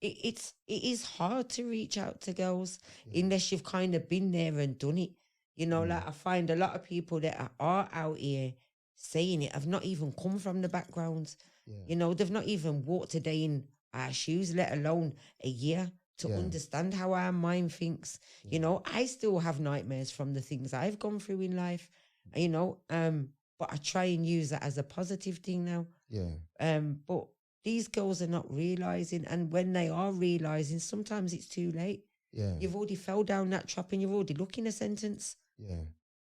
it is hard to reach out to girls unless you've kind of been there and done it. Like I find a lot of people that are out here saying it have not even come from the backgrounds. They've not even walked a day in our shoes, let alone a year to understand how our mind thinks. I still have nightmares from the things I've gone through in life, but I try and use that as a positive thing now. But these girls are not realizing, and when they are realizing, sometimes it's too late. You've already fell down that trap and you're already looking a sentence.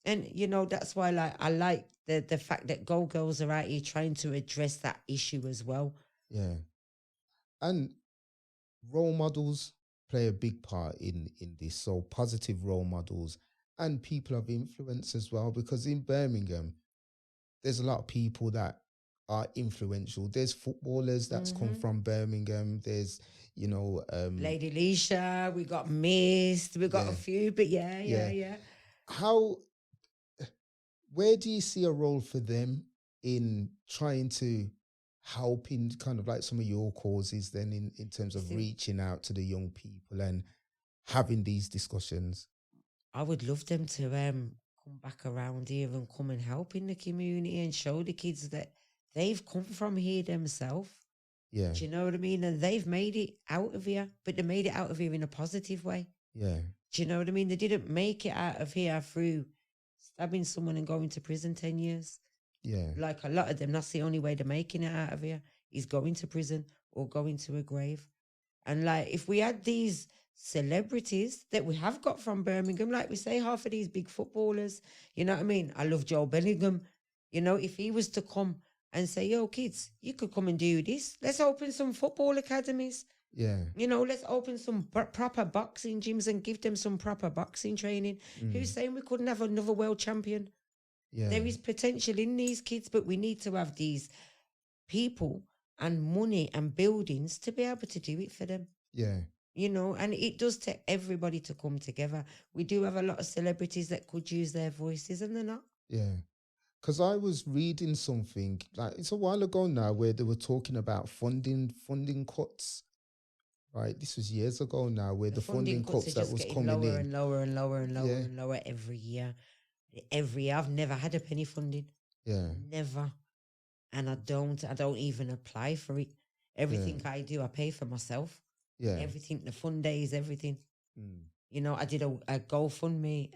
And that's why I like the fact that Go Girls are out here trying to address that issue as well. And role models play a big part in this. So positive role models and people of influence as well, because in Birmingham, there's a lot of people that are influential. There's footballers that's come from Birmingham. There's, Lady Leisha, we got Mist, we got a few, but yeah. Where do you see a role for them in trying to help in kind of like some of your causes then in terms of reaching out to the young people and having these discussions? I would love them to come back around here and come and help in the community and show the kids that they've come from here themselves. Do you know what I mean? And they've made it out of here, but they made it out of here in a positive way. Do you know what I mean? They didn't make it out of here through stabbing someone and going to prison 10 years. Like a lot of them, that's the only way they're making it out of here, is going to prison or going to a grave. And like, if we had these celebrities that we have got from Birmingham, like we say, half of these big footballers, you know what I mean? I love Joe Bellingham. If he was to come and say, yo, kids, you could come and do this. Let's open some football academies. Let's open some proper boxing gyms and give them some proper boxing training. Who's saying we couldn't have another world champion? There is potential in these kids, but we need to have these people and money and buildings to be able to do it for them. And it does take everybody to come together. We do have a lot of celebrities that could use their voices, and they're not. Because I was reading something, like it's a while ago now, where they were talking about funding cuts. Right, this was years ago now, where the funding cuts that was coming lower in and lower and lower and lower and lower every year. I've never had a penny funding. Never. And I don't even apply for it. Everything I do, I pay for myself. Everything, the fun days, everything. I did a GoFundMe,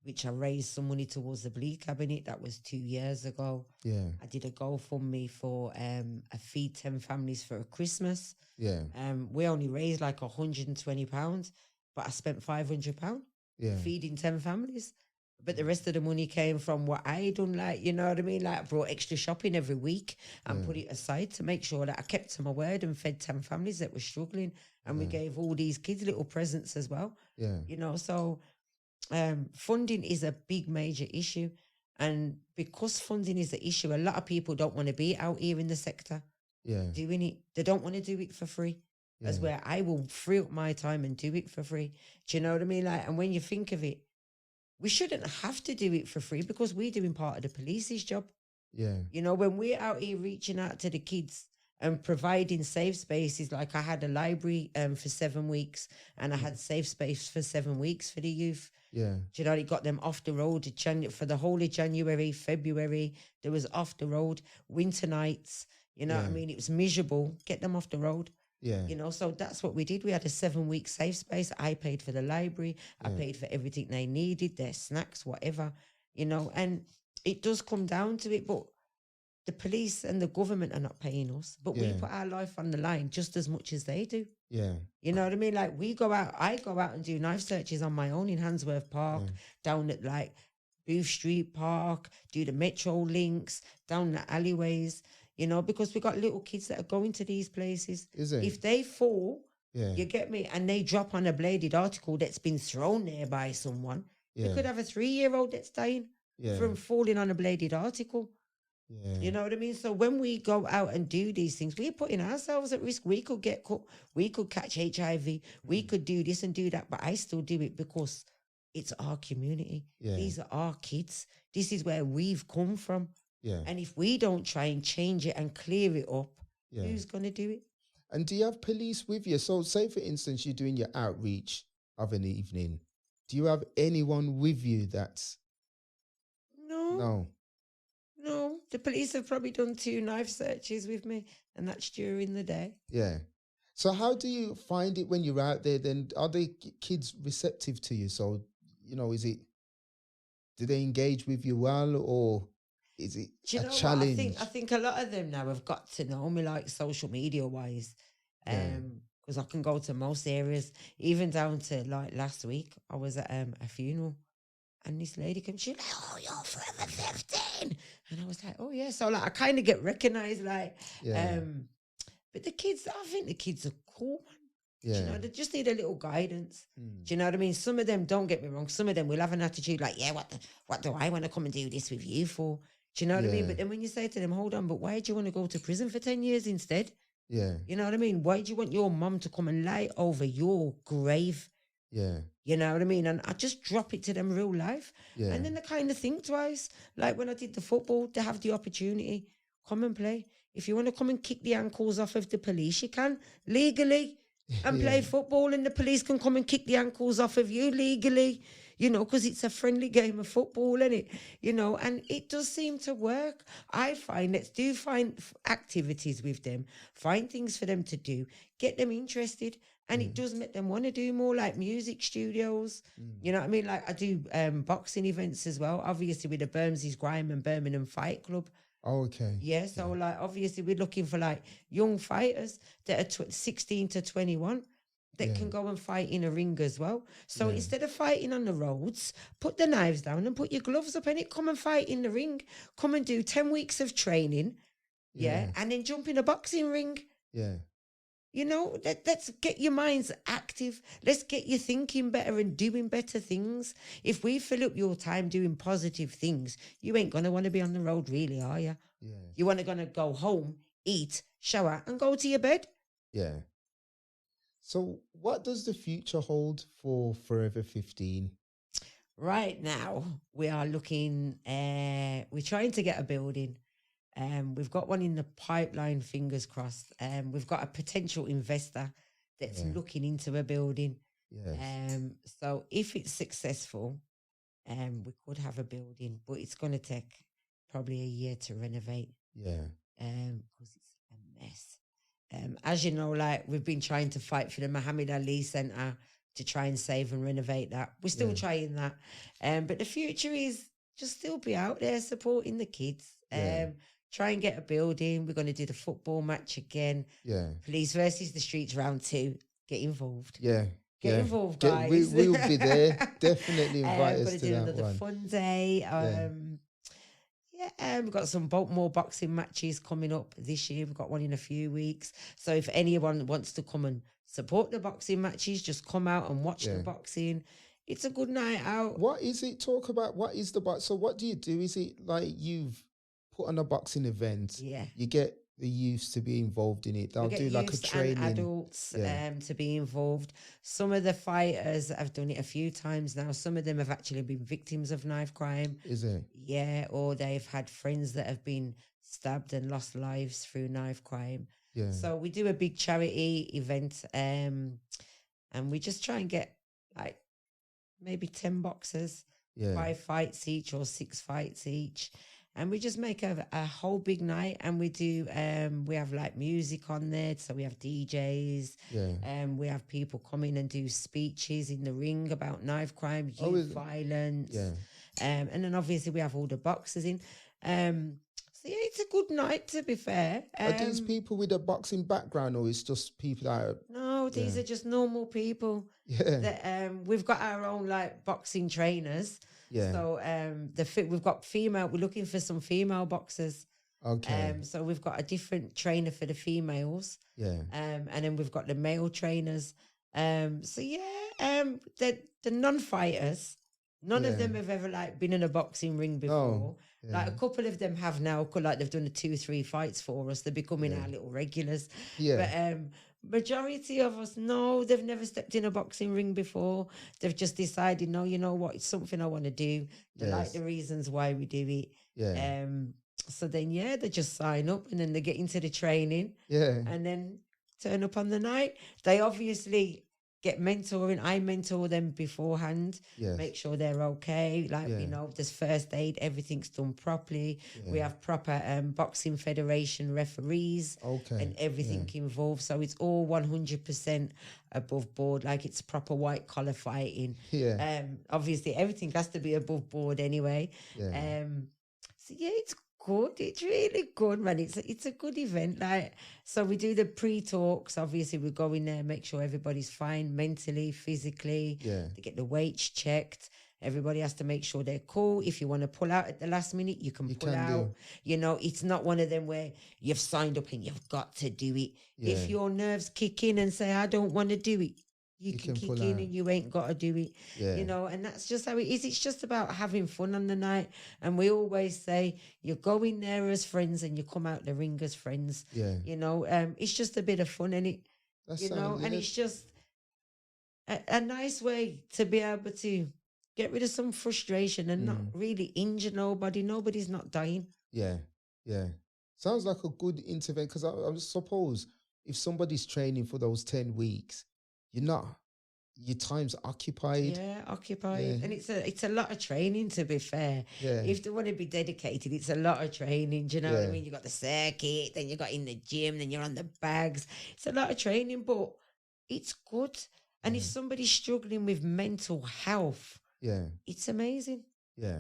which I raised some money towards the Bleed Cabinet. That was 2 years ago. I did a GoFundMe for a feed 10 families for a Christmas. We only raised like £120, but I spent £500 feeding 10 families. But the rest of the money came from what I done, like, you know what I mean? Like, I brought extra shopping every week and put it aside to make sure that I kept to my word and fed 10 families that were struggling. And we gave all these kids little presents as well. So funding is a big major issue. And because funding is the issue, a lot of people don't want to be out here in the sector doing it. They don't want to do it for free. That's where I will free up my time and do it for free. Do you know what I mean? Like, and when you think of it, we shouldn't have to do it for free because we're doing part of the police's job. When we're out here reaching out to the kids and providing safe spaces, like I had a library for 7 weeks and I had safe space for 7 weeks for the youth. It got them off the road for the whole of January, February. There was off the road, winter nights. You know what I mean? It was miserable. Get them off the road. So that's what we did. We had a 7-week safe space. I paid for the library. I paid for everything they needed, their snacks, whatever, and it does come down to it. But the police and the government are not paying us, but we put our life on the line just as much as they do. You know what I mean? Like I go out and do knife searches on my own in Handsworth Park, down at like Booth Street Park, do the Metro links, down the alleyways, because we got little kids that are going to these places. If they fall, you get me, and they drop on a bladed article that's been thrown there by someone, you could have a 3-year-old that's dying from falling on a bladed article. You know what I mean? So when we go out and do these things, we're putting ourselves at risk. We could get caught. We could catch HIV. We could do this and do that. But I still do it because it's our community. These are our kids. This is where we've come from. And if we don't try and change it and clear it up, who's going to do it? And do you have police with you? So say, for instance, you're doing your outreach of an evening Do you have anyone with you that's No, no? no. The police have probably done 2 knife searches with me, and that's during the day. Yeah. So how do you find it when you're out there? Then are the kids receptive to you? So is it, do they engage with you well, or is it Do you a know what? I challenge? think a lot of them now have got to know me, like social media wise. Yeah. Because I can go to most areas, even down to like last week, I was at a funeral. And this lady came, she's like, "Oh, you're forever 15." And I was like, "Oh, yeah." So, like, I kind of get recognized, like, Yeah. but the kids, I think the kids are cool, man. Do you Yeah. know, they just need a little guidance. Mm. Do you know what I mean? Some of them, don't get me wrong, some of them will have an attitude like, "Yeah, what do I want to come and do this with you for?" Do you know what I mean? Yeah. But then when you say to them, "Hold on, but why do you want to go to prison for 10 years instead?" Yeah. You know what I mean? Why do you want your mum to come and lie over your grave? Yeah. You know what I mean? And I just drop it to them real life. Yeah. And then they kind of think twice. Like when I did the football, they have the opportunity. Come and play. If you want to come and kick the ankles off of the police, you can legally and Yeah. play football, and the police can come and kick the ankles off of you legally, because it's a friendly game of football, isn't it? And it does seem to work. I find, let's do find activities with them, find things for them to do, get them interested. And it does make them want to do more, like music studios. Mm. You know what I mean? Like I do boxing events as well, obviously with the Bermsey's Grime and Birmingham Fight Club. Oh, okay. Yeah, so like obviously we're looking for like young fighters that are 16 to 21 that can go and fight in a ring as well. So instead of fighting on the roads, put the knives down and put your gloves up, and it come and fight in the ring. Come and do 10 weeks of training, and then jump in a boxing ring. Yeah. Let's get your minds active. Let's get you thinking better and doing better things. If we fill up your time doing positive things, you ain't going to want to be on the road, really, are you? Yeah. You want to go home, eat, shower, and go to your bed. Yeah. So what does the future hold for Forever 15? Right now, we are looking, we're trying to get a building. We've got one in the pipeline, fingers crossed. We've got a potential investor that's looking into a building. Yes. So if it's successful, we could have a building, but it's going to take probably a year to renovate. Yeah. Because it's a mess. As you know, like we've been trying to fight for the Muhammad Ali Centre to try and save and renovate that. We're still trying that. But the future is just still be out there supporting the kids. Try and get a building. We're going to do the football match again. Yeah. Police versus the Streets round 2. Get involved. Yeah. Get involved, guys. We will be there. Definitely invite us to do that another one. fun day. We've got some more boxing matches coming up this year. We've got one in a few weeks. So if anyone wants to come and support the boxing matches, just come out and watch the boxing. It's a good night out. What is it? Talk about what is the box. So what do you do? Is it like you've put on a boxing event? Yeah. You get the youths to be involved in it. They'll do like a training. And adults to be involved. Some of the fighters have done it a few times now. Some of them have actually been victims of knife crime. Is it? Yeah, or they've had friends that have been stabbed and lost lives through knife crime. Yeah. So we do a big charity event, and we just try and get like maybe 10 boxers, 5 fights each or 6 fights each. And we just make a whole big night, and we do, we have like music on there. So we have DJs, we have people come in and do speeches in the ring about knife crime, youth violence. Yeah. And then obviously we have all the boxers in. So yeah, it's a good night, to be fair. Are these people with a boxing background, or it's just people that are... No, these are just normal people. Yeah. That, we've got our own like boxing trainers. Yeah. So we've got we're looking for some female boxers. Okay. So we've got a different trainer for the females. Yeah. And then we've got the male trainers. So yeah, the non-fighters, none of them have ever like been in a boxing ring before. Oh, yeah. Like a couple of them have now, like they've done the 2-3 fights for us. They're becoming our little regulars. Yeah. But majority of us, no, they've never stepped in a boxing ring before. They've just decided, no, you know what, it's something I want to do. They like the reasons why we do it. Yeah. So then, they just sign up, and then they get into the training. Yeah. And then turn up on the night. They obviously get mentoring. I mentor them beforehand, Yes. make sure they're okay. Like, Yeah. you know, there's first aid, everything's done properly. Yeah. We have proper boxing federation referees Okay. and everything involved. So it's all 100% above board. Like, it's proper white collar fighting. Yeah. Obviously, everything has to be above board anyway. Yeah. So yeah, it's good. It's really good, man. It's a good event. Like, so we do the pre-talks. Obviously, we go in there, make sure everybody's fine mentally, physically. Yeah. They get the weights checked. Everybody has to make sure they're cool. If you want to pull out at the last minute, you can pull out. You know, it's not one of them where you've signed up and you've got to do it. Yeah. If your nerves kick in and say, I don't want to do it, you can kick in and you ain't got to do it. Yeah. You know, and that's just how it is. It's just about having fun on the night. And we always say, you go in there as friends and you come out the ring as friends. Yeah. You know, it's just a bit of fun, and it, you know, and it's just a nice way to be able to get rid of some frustration and not really injure nobody. Nobody's not dying. Yeah. Yeah. Sounds like a good intervention, because I suppose if somebody's training for those 10 weeks, your time's occupied. Yeah, occupied. And it's a lot of training, to be fair. Yeah. If they want to be dedicated, it's a lot of training. Do you know what I mean? You got the circuit, then you got in the gym, then you're on the bags. It's a lot of training, but it's good. And if somebody's struggling with mental health, it's amazing. Yeah.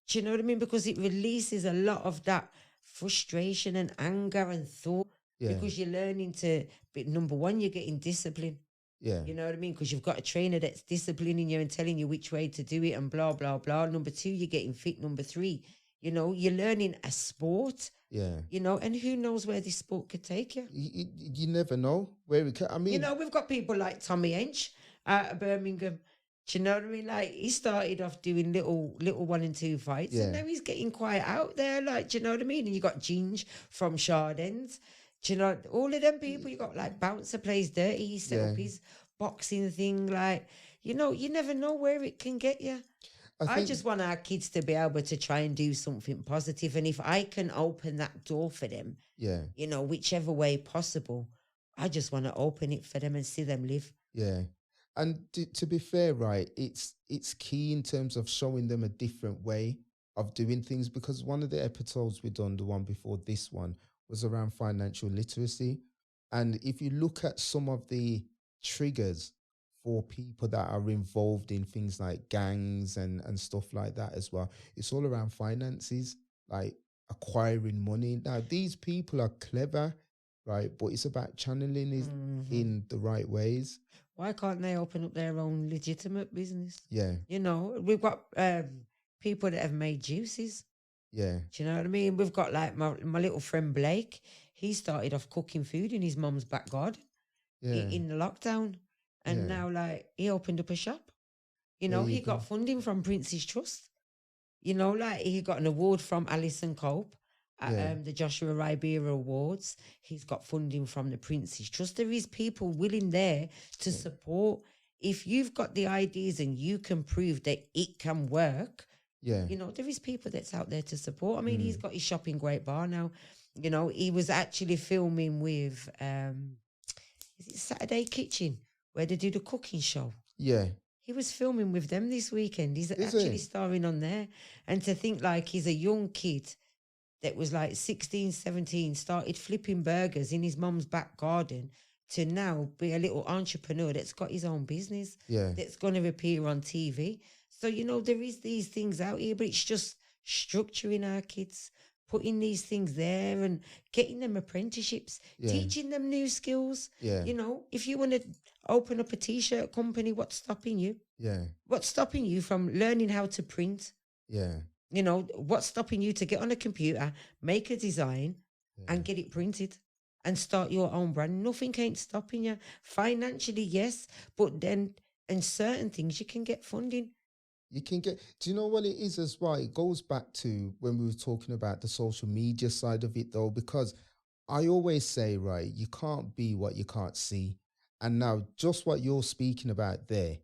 Do you know what I mean? Because it releases a lot of that frustration and anger and thought. Yeah. Because you're learning to, but number one, you're getting discipline. Yeah. You know what I mean? Because you've got a trainer that's disciplining you and telling you which way to do it and blah, blah, blah. Number two, you're getting fit. Number three, you know, you're learning a sport. Yeah. You know, and who knows where this sport could take you? You never know where it can. I mean, you know, we've got people like Tommy Hench out of Birmingham. Do you know what I mean? Like, he started off doing little 1 and 2 fights, and now he's getting quite out there. Like, do you know what I mean? And you got Ginge from Shardens. Do you know, all of them people? You got like Bouncer plays dirty. He set up his boxing thing. Like, you know, you never know where it can get you. I just want our kids to be able to try and do something positive. And if I can open that door for them, you know, whichever way possible, I just want to open it for them and see them live. Yeah. And to be fair, right, it's key in terms of showing them a different way of doing things, because one of the episodes we done, the one before this one, was around financial literacy. And if you look at some of the triggers for people that are involved in things like gangs and stuff like that as well, it's all around finances, like acquiring money. Now, these people are clever, right? But it's about channeling it in the right ways. Why can't they open up their own legitimate business? Yeah. You know, we've got people that have made juices. Yeah. Do you know what I mean? We've got like my little friend Blake. He started off cooking food in his mum's back garden in the lockdown. And now, like, he opened up a shop. You know, he got funding from Prince's Trust. You know, like, he got an award from Alison Cope at the Joshua Ribera Awards. He's got funding from the Prince's Trust. There is people willing there to support. If you've got the ideas and you can prove that it can work, you know, there is people that's out there to support. I mean, he's got his shop in Great Bar now. You know, he was actually filming with, is it Saturday Kitchen, where they do the cooking show? Yeah. He was filming with them this weekend. He's actually starring on there. And to think, like, he's a young kid that was like 16, 17, started flipping burgers in his mum's back garden, to now be a little entrepreneur that's got his own business, that's going to appear on TV. So, you know, there is these things out here, but it's just structuring our kids, putting these things there and getting them apprenticeships, teaching them new skills. You know, if you want to open up a T-shirt company, what's stopping you? What's stopping you from learning how to print? You know, what's stopping you to get on a computer, make a design and get it printed and start your own brand? Nothing ain't stopping you. Financially, yes, but then in certain things you can get funding. You can get, do you know what it is as well? It goes back to when we were talking about the social media side of it though, because I always say, right, you can't be what you can't see. And now just what you're speaking about there,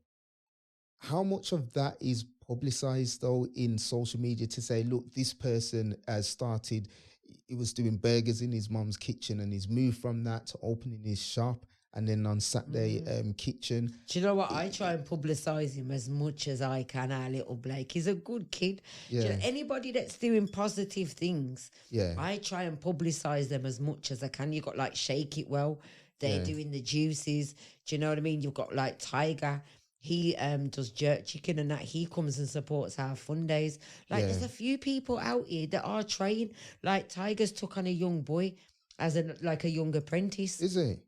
how much of that is publicized though in social media to say, look, this person has started, he was doing burgers in his mum's kitchen and he's moved from that to opening his shop. and then on Saturday, kitchen. Do you know what? I try and publicise him as much as I can, our little Blake. He's a good kid. Do you know, anybody that's doing positive things, I try and publicise them as much as I can. You've got like Shake It Well. They're doing the juices. Do you know what I mean? You've got like Tiger. He does jerk chicken and that. He comes and supports our fun days. Like there's a few people out here that are trying. Like Tiger's took on a young boy as a young apprentice. Is it?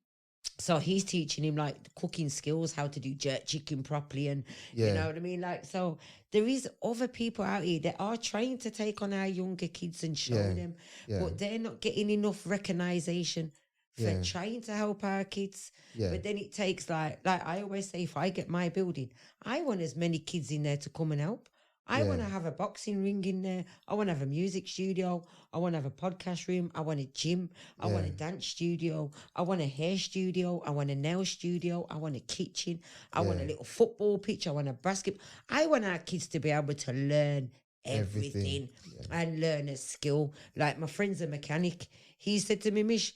So he's teaching him like cooking skills, how to do jerk chicken properly, and you know what I mean. Like, so there is other people out here that are trying to take on our younger kids and show them, but they're not getting enough recognition for trying to help our kids. But then it takes like I always say, if I get my building, I want as many kids in there to come and help. I want to have a boxing ring in there. I want to have a music studio. I want to have a podcast room. I want a gym. I want a dance studio. I want a hair studio. I want a nail studio. I want a kitchen. I want a little football pitch. I want a basket. I want our kids to be able to learn everything and learn a skill. Like my friend's a mechanic. He said to me, Mish,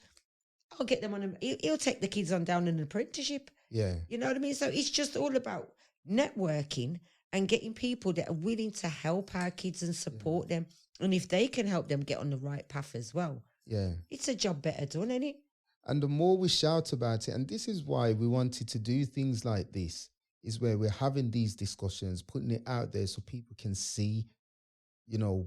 I'll get them on he'll take the kids on down an apprenticeship. Yeah. You know what I mean? So it's just all about networking and getting people that are willing to help our kids and support them. And if they can help them get on the right path as well, it's a job better done, isn't it? And the more we shout about it, and this is why we wanted to do things like this, is where we're having these discussions, putting it out there so people can see, you know,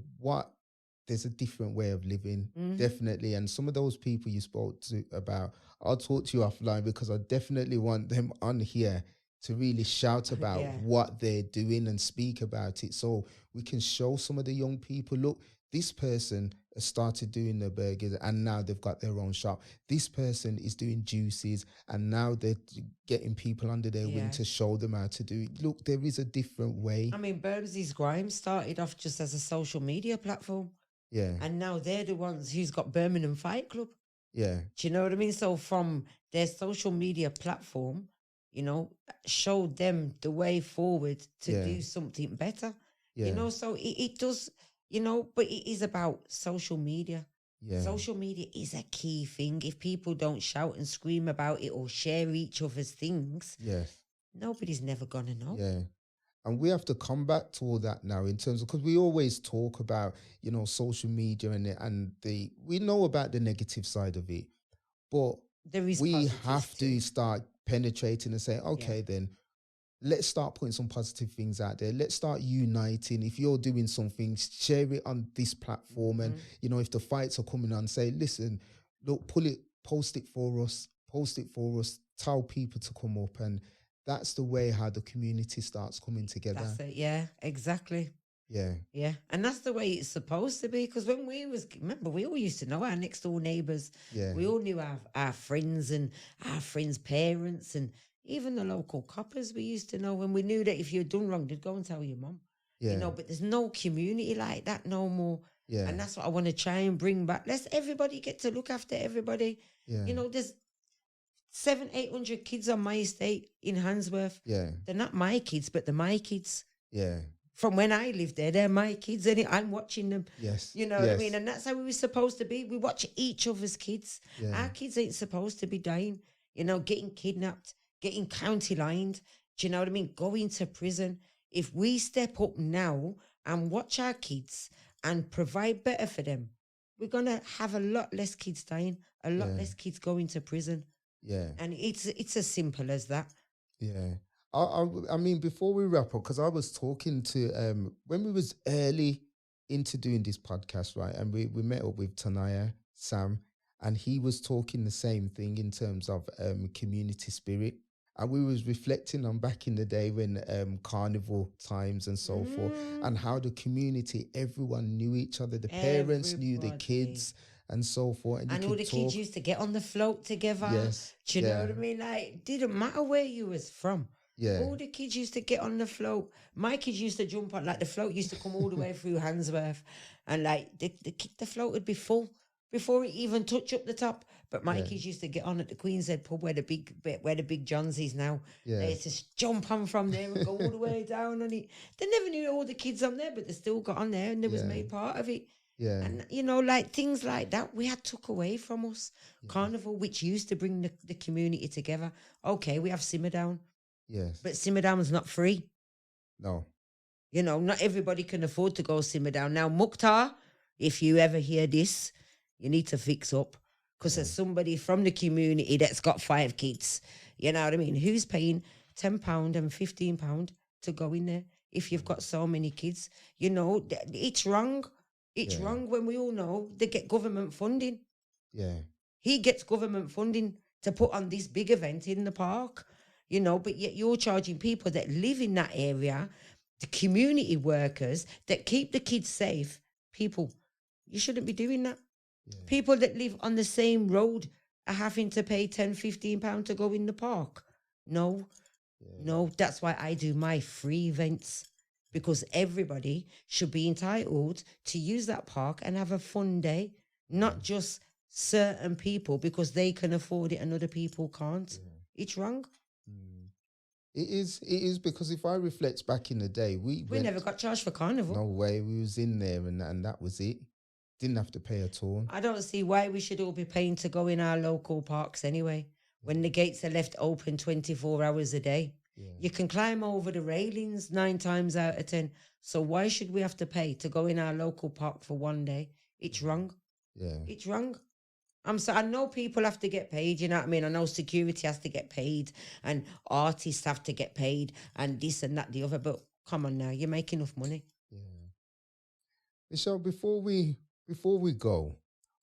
there's a different way of living, definitely. And some of those people you spoke to about, I'll talk to you offline because I definitely want them on here to really shout about what they're doing and speak about it, so we can show some of the young people, look, this person has started doing the burgers and now they've got their own shop. This person is doing juices and now they're getting people under their wing to show them how to do it. Look, there is a different way. I mean, Burbsy's Grime started off just as a social media platform. Yeah. And now they're the ones who's got Birmingham Fight Club. Yeah. Do you know what I mean? So from their social media platform, you know, showed them the way forward to do something better. Yeah. You know, so it does, you know, but it is about social media. Yeah. Social media is a key thing. If people don't shout and scream about it or share each other's things, nobody's never going to know. Yeah. And we have to come back to all that now in terms of, because we always talk about, you know, social media we know about the negative side of it, but we have to start penetrating and say, okay, then let's start putting some positive things out there. Let's start uniting. If you're doing something, share it on this platform. And, you know, if the fights are coming on, say, listen, look, post it for us, tell people to come up. And that's the way how the community starts coming together. That's it, yeah, exactly. Yeah. Yeah. And that's the way it's supposed to be. Because when remember, we all used to know our next door neighbours. Yeah. We all knew our friends and our friends' parents and even the local coppers we used to know. And we knew that if you'd done wrong, they'd go and tell your mum. Yeah. You know, but there's no community like that no more. Yeah. And that's what I want to try and bring back. Let's everybody get to look after everybody. Yeah. You know, there's 700-800 kids on my estate in Handsworth. Yeah. They're not my kids, but they're my kids. Yeah. From when I lived there, they're my kids, and I'm watching them. Yes. You know what I mean? And that's how we were supposed to be. We watch each other's kids. Yeah. Our kids ain't supposed to be dying, you know, getting kidnapped, getting county lined. Do you know what I mean? Going to prison. If we step up now and watch our kids and provide better for them, we're going to have a lot less kids dying, a lot less kids going to prison. Yeah. And it's as simple as that. Yeah. I mean, before we wrap up, because I was talking to, when we was early into doing this podcast, right, and we met up with Tanaya, Sam, and he was talking the same thing in terms of community spirit. And we was reflecting on back in the day when carnival times and so forth, and how the community, everyone knew each other. The parents knew the kids and so forth. And all the kids used to get on the float together. Yes. Do you know what I mean? Like, it didn't matter where you was from. Yeah. All the kids used to get on the float. My kids used to jump on, like the float used to come all the way through Handsworth. And like the float would be full before it even touched up the top. But my kids used to get on at the Queen's Head pub where the big John's is now. Yeah. They used to jump on from there and go all the way down on it. They never knew all the kids on there, but they still got on there and they was made part of it. Yeah. And, you know, like things like that, we had took away from us. Yeah. Carnival, which used to bring the community together. Okay, we have Simmer Down, Yes. but Simmer Down's not free. No. You know, not everybody can afford to go Simmer Down. Now, Mukhtar, if you ever hear this, you need to fix up. Because as somebody from the community that's got 5 kids, you know what I mean? Who's paying £10 and £15 to go in there if you've got so many kids? You know, it's wrong. It's wrong when we all know they get government funding. Yeah. He gets government funding to put on this big event in the park, you know, but yet you're charging people that live in that area, the community workers that keep the kids safe. People, you shouldn't be doing that. Yeah. People that live on the same road are having to pay £10-15 to go in the park. No, no, that's why I do my free events, because everybody should be entitled to use that park and have a fun day, not just certain people because they can afford it and other people can't. It's wrong. It is because if I reflect back in the day, we never got charged for Carnival. No way. We was in there and that was it. Didn't have to pay at all. I don't see why we should all be paying to go in our local parks anyway, when the gates are left open 24 hours a day. Yeah. You can climb over the railings 9 times out of 10. So why should we have to pay to go in our local park for one day? It's wrong. Yeah. It's wrong. I know people have to get paid, you know what I mean? I know security has to get paid and artists have to get paid and this and that, the other, but come on now, you're making enough money. Yeah. Michelle, before we go,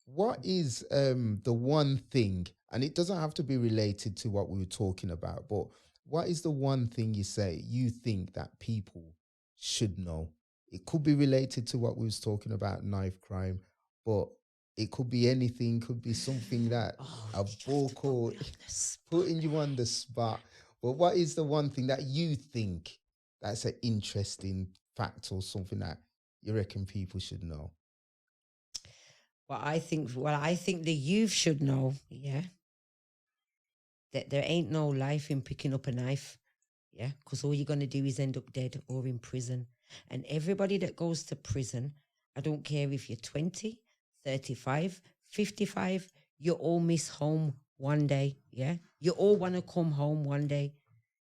what is the one thing, and it doesn't have to be related to what we were talking about, but what is the one thing you think that people should know? It could be related to what we was talking about, knife crime, but it could be anything, could be something that a book or putting you on the spot. But what is the one thing that you think that's an interesting fact or something that you reckon people should know? Well, I think the youth should know, that there ain't no life in picking up a knife, because all you're going to do is end up dead or in prison. And everybody that goes to prison, I don't care if you're 20, 35, 55, you all miss home one day, You all want to come home one day.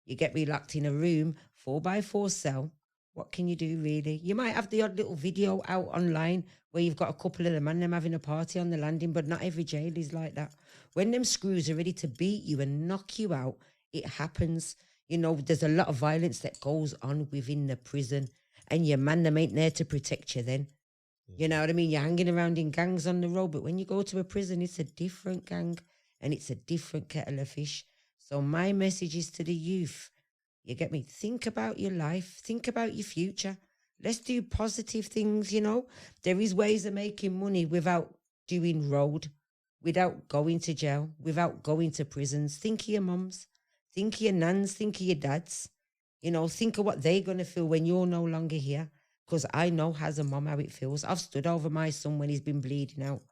You get me locked in a room, 4x4 cell. What can you do, really? You might have the odd little video out online where you've got a couple of them and them having a party on the landing, but not every jail is like that. When them screws are ready to beat you and knock you out, it happens. You know, there's a lot of violence that goes on within the prison, and your man, them ain't there to protect you then. You know what I mean? You're hanging around in gangs on the road, but when you go to a prison, it's a different gang and it's a different kettle of fish. So my message is to the youth, you get me? Think about your life. Think about your future. Let's do positive things, you know? There is ways of making money without doing road, without going to jail, without going to prisons. Think of your mums. Think of your nans. Think of your dads. You know, think of what they're going to feel when you're no longer here. Because I know as a mum how it feels. I've stood over my son when he's been bleeding out.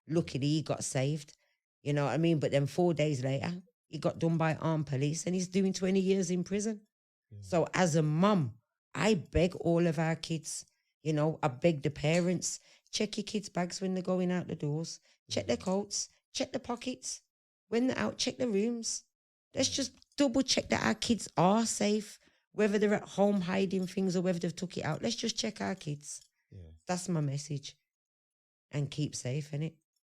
Luckily, he got saved. You know what I mean? But then 4 days later, he got done by armed police and he's doing 20 years in prison. Yeah. So as a mum, I beg all of our kids, you know, I beg the parents, check your kids' bags when they're going out the doors. Check their coats. Check the pockets. When they're out, check the rooms. Let's just double check that our kids are safe. Whether they're at home hiding things or whether they've took it out, let's just check our kids. Yeah. That's my message. And keep safe, innit?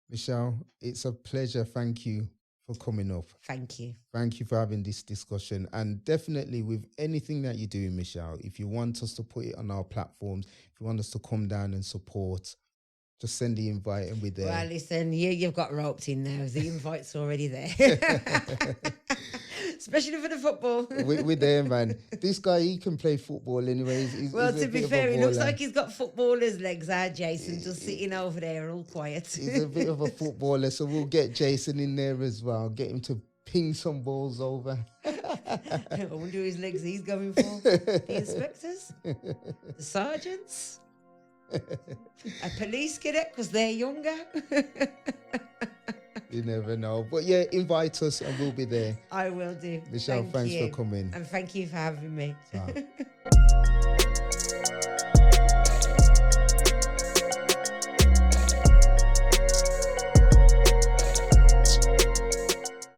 Michelle, it's a pleasure. Thank you for coming up. Thank you. Thank you for having this discussion. And definitely with anything that you're doing, Michelle, if you want us to put it on our platforms, if you want us to come down and support, just send the invite and we're there. Well, listen, you've got roped in now. The invite's already there. Especially for the football. We're there, man. This guy, he can play football anyway. He's to be fair, he looks like he's got footballer's legs, Jason, just sitting over there all quiet. He's a bit of a footballer, so we'll get Jason in there as well. Get him to ping some balls over. I wonder whose legs he's going for. The inspectors? The sergeants? A police cadet, because they're younger. You never know. But yeah, invite us and we'll be there. I will do. Michelle, thanks for coming. And thank you for having me.